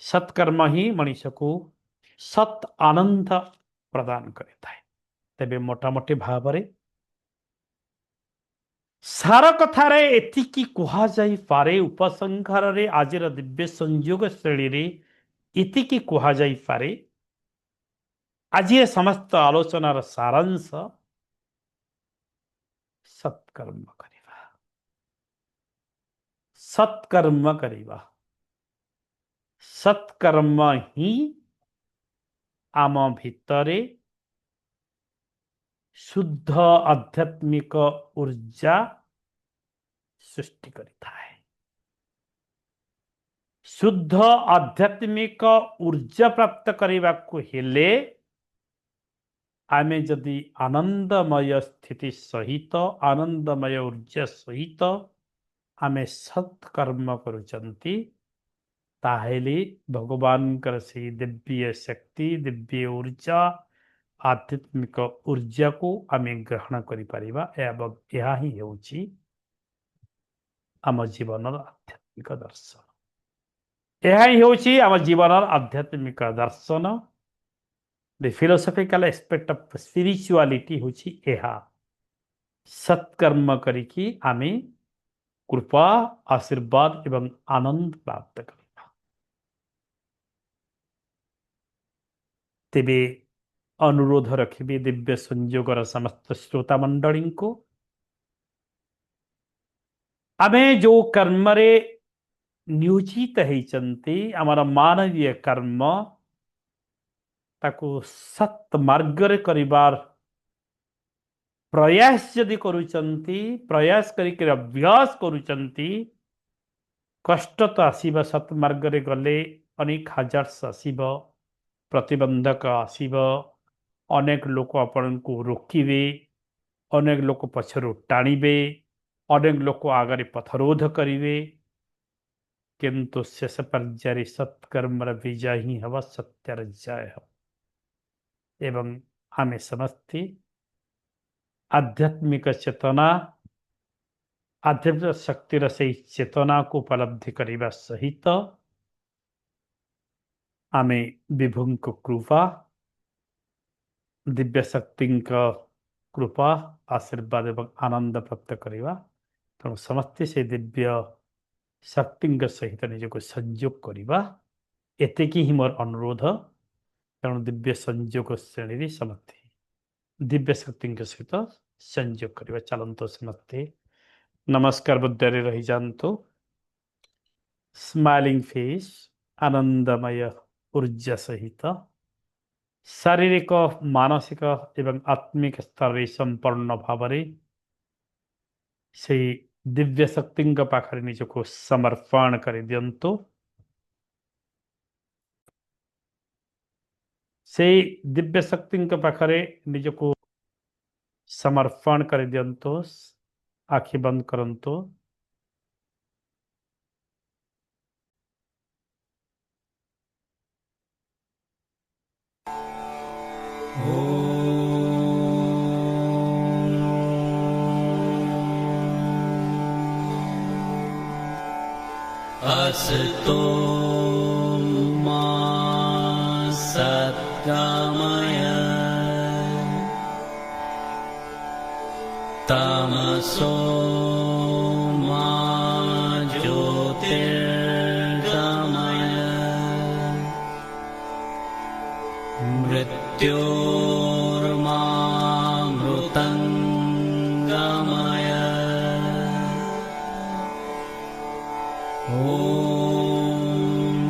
ସତ୍କର୍ମ ହିଁ ମଣିଷକୁ ସତ୍ ଆନନ୍ଦ ପ୍ରଦାନ କରିଥାଏ। ତେବେ ମୋଟାମୋଟି ଭାବରେ ସାର କଥାରେ ଏତିକି କୁହାଯାଇପାରେ, ଉପସଂହାରରେ ଆଜିର ଦିବ୍ୟ ସଂଯୋଗ ଶ୍ରେଣୀରେ ଏତିକି କୁହାଯାଇପାରେ। ଆଜି ଏ ସମସ୍ତ ଆଲୋଚନାର ସାରାଂଶ ସତ୍କର୍ମ କରିବା। ସତ୍କର୍ମ କରିବା। ସତ୍କର୍ମ ହିଁ ଆମ ଭିତରେ ଶୁଦ୍ଧ ଆଧ୍ୟାତ୍ମିକ ଊର୍ଜା ସୃଷ୍ଟି କରିଥାଏ। ଶୁଦ୍ଧ ଆଧ୍ୟାତ୍ମିକ ଊର୍ଜା ପ୍ରାପ୍ତ କରିବାକୁ ହେଲେ ଆମେ ଯଦି ଆନନ୍ଦମୟ ସ୍ଥିତି ସହିତ, ଆନନ୍ଦମୟ ଊର୍ଜା ସହିତ ଆମେ ସତ୍କର୍ମ କରୁଛନ୍ତି, ତାହେଲେ ଭଗବାନଙ୍କର ସେହି ଦିବ୍ୟ ଶକ୍ତି, ଦିବ୍ୟ ଊର୍ଜା, ଆଧ୍ୟାତ୍ମିକ ଊର୍ଜାକୁ ଆମେ ଗ୍ରହଣ କରିପାରିବା। ଏବଂ ଏହା ହିଁ ହେଉଛି ଆମ ଜୀବନର ଆଧ୍ୟାତ୍ମିକ ଦର୍ଶନ। ଏହା ହିଁ ହେଉଛି ଆମ ଜୀବନର ଆଧ୍ୟାତ୍ମିକ ଦର୍ଶନ। ଦି ଫିଲୋସଫିକାଲ ଆସ୍ପେକ୍ଟ ଅଫ ସ୍ପିରିଚୁଆଲିଟି ହେଉଛି ଏହା। ସତ୍କର୍ମ କରିକି ଆମେ କୃପା, ଆଶୀର୍ବାଦ ଏବଂ ଆନନ୍ଦ ପ୍ରାପ୍ତ କରିବା। ତେବେ ଅନୁରୋଧ ରଖିବି ଦିବ୍ୟ ସଂଯୋଗର ସମସ୍ତ ଶ୍ରୋତା ମଣ୍ଡଳୀଙ୍କୁ, ଆମେ ଯେଉଁ କର୍ମରେ ନିୟୋଜିତ ହେଇଛନ୍ତି ଆମର ମାନବୀୟ କର୍ମ ତାକୁ ସତ୍ ମାର୍ଗରେ କରିବାର ପ୍ରୟାସ ଯଦି କରୁଛନ୍ତି, ପ୍ରୟାସ କରିକି ଅଭ୍ୟାସ କରୁଛନ୍ତି, କଷ୍ଟ ତ ଆସିବ। ସତ୍ ମାର୍ଗରେ ଗଲେ ଅନେକ ହାଜାର୍ସ ଆସିବ, ପ୍ରତିବନ୍ଧକ ଆସିବ, ଅନେକ ଲୋକ ଆପଣଙ୍କୁ ରୋକିବେ, ଅନେକ ଲୋକ ପଛରୁ ଟାଣିବେ, ଅନେକ ଲୋକ ଆଗରେ ପଥରୋଧ କରିବେ, କିନ୍ତୁ ଶେଷ ପର୍ଯ୍ୟାୟରେ ସତ୍କର୍ମର ବିଜୟ ହିଁ ହେବ, ସତ୍ୟର ଜୟ ହେବ। ଏବଂ ଆମେ ସମସ୍ତେ ଆଧ୍ୟାତ୍ମିକ ଚେତନା, ଆଧ୍ୟାତ୍ମିକ ଶକ୍ତିର ସେହି ଚେତନାକୁ ଉପଲବ୍ଧି କରିବା ସହିତ ଆମେ ବିଭୁଙ୍କ କୃପା, ଦିବ୍ୟ ଶକ୍ତିଙ୍କ କୃପା, ଆଶୀର୍ବାଦ ଏବଂ ଆନନ୍ଦ ପ୍ରାପ୍ତ କରିବା। ତେଣୁ ସମସ୍ତେ ସେ ଦିବ୍ୟ ଶକ୍ତିଙ୍କ ସହିତ ନିଜକୁ ସଂଯୋଗ କରିବା, ଏତିକି ହିଁ ମୋର ଅନୁରୋଧ। ତେଣୁ ଦିବ୍ୟ ସଂଯୋଗ ଶ୍ରେଣୀରେ ସମସ୍ତେ ଦିବ୍ୟ ଶକ୍ତିଙ୍କ ସହିତ ସଂଯୋଗ କରିବା। ଚାଲନ୍ତୁ ସମସ୍ତେ ନମସ୍କାର ମୁଦ୍ରାରେ ରହିଯାଆନ୍ତୁ। ସ୍ମାଇଲିଂ ଫେସ୍, ଆନନ୍ଦମୟ ऊर्जा ସହିତ ଶାରୀରିକ, ମାନସିକ ଏବଂ ଆତ୍ମିକ ସ୍ତରରେ ସମ୍ପୂର୍ଣ୍ଣ ଭାବରେ ସେହି ଦିବ୍ୟ ଶକ୍ତିଙ୍କ ପାଖରେ ନିଜକୁ ସମର୍ପଣ କରିଦିଅନ୍ତୁ। ସେହି ଦିବ୍ୟ ଶକ୍ତିଙ୍କ ପାଖରେ ନିଜକୁ ସମର୍ପଣ କରିଦିଅନ୍ତୁ। ଆଖି ବନ୍ଦ କରନ୍ତୁ। असतो मा सद्गमय तमसो मा ज्योतिर्गमय मृत्योर्मा मृतङ्गमय ॐ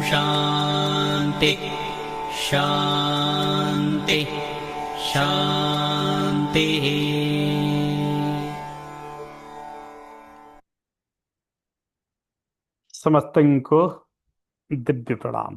शान्ति शान्ति शान्तिः। समस्तଙ୍କୁ दिव्य प्रणाम।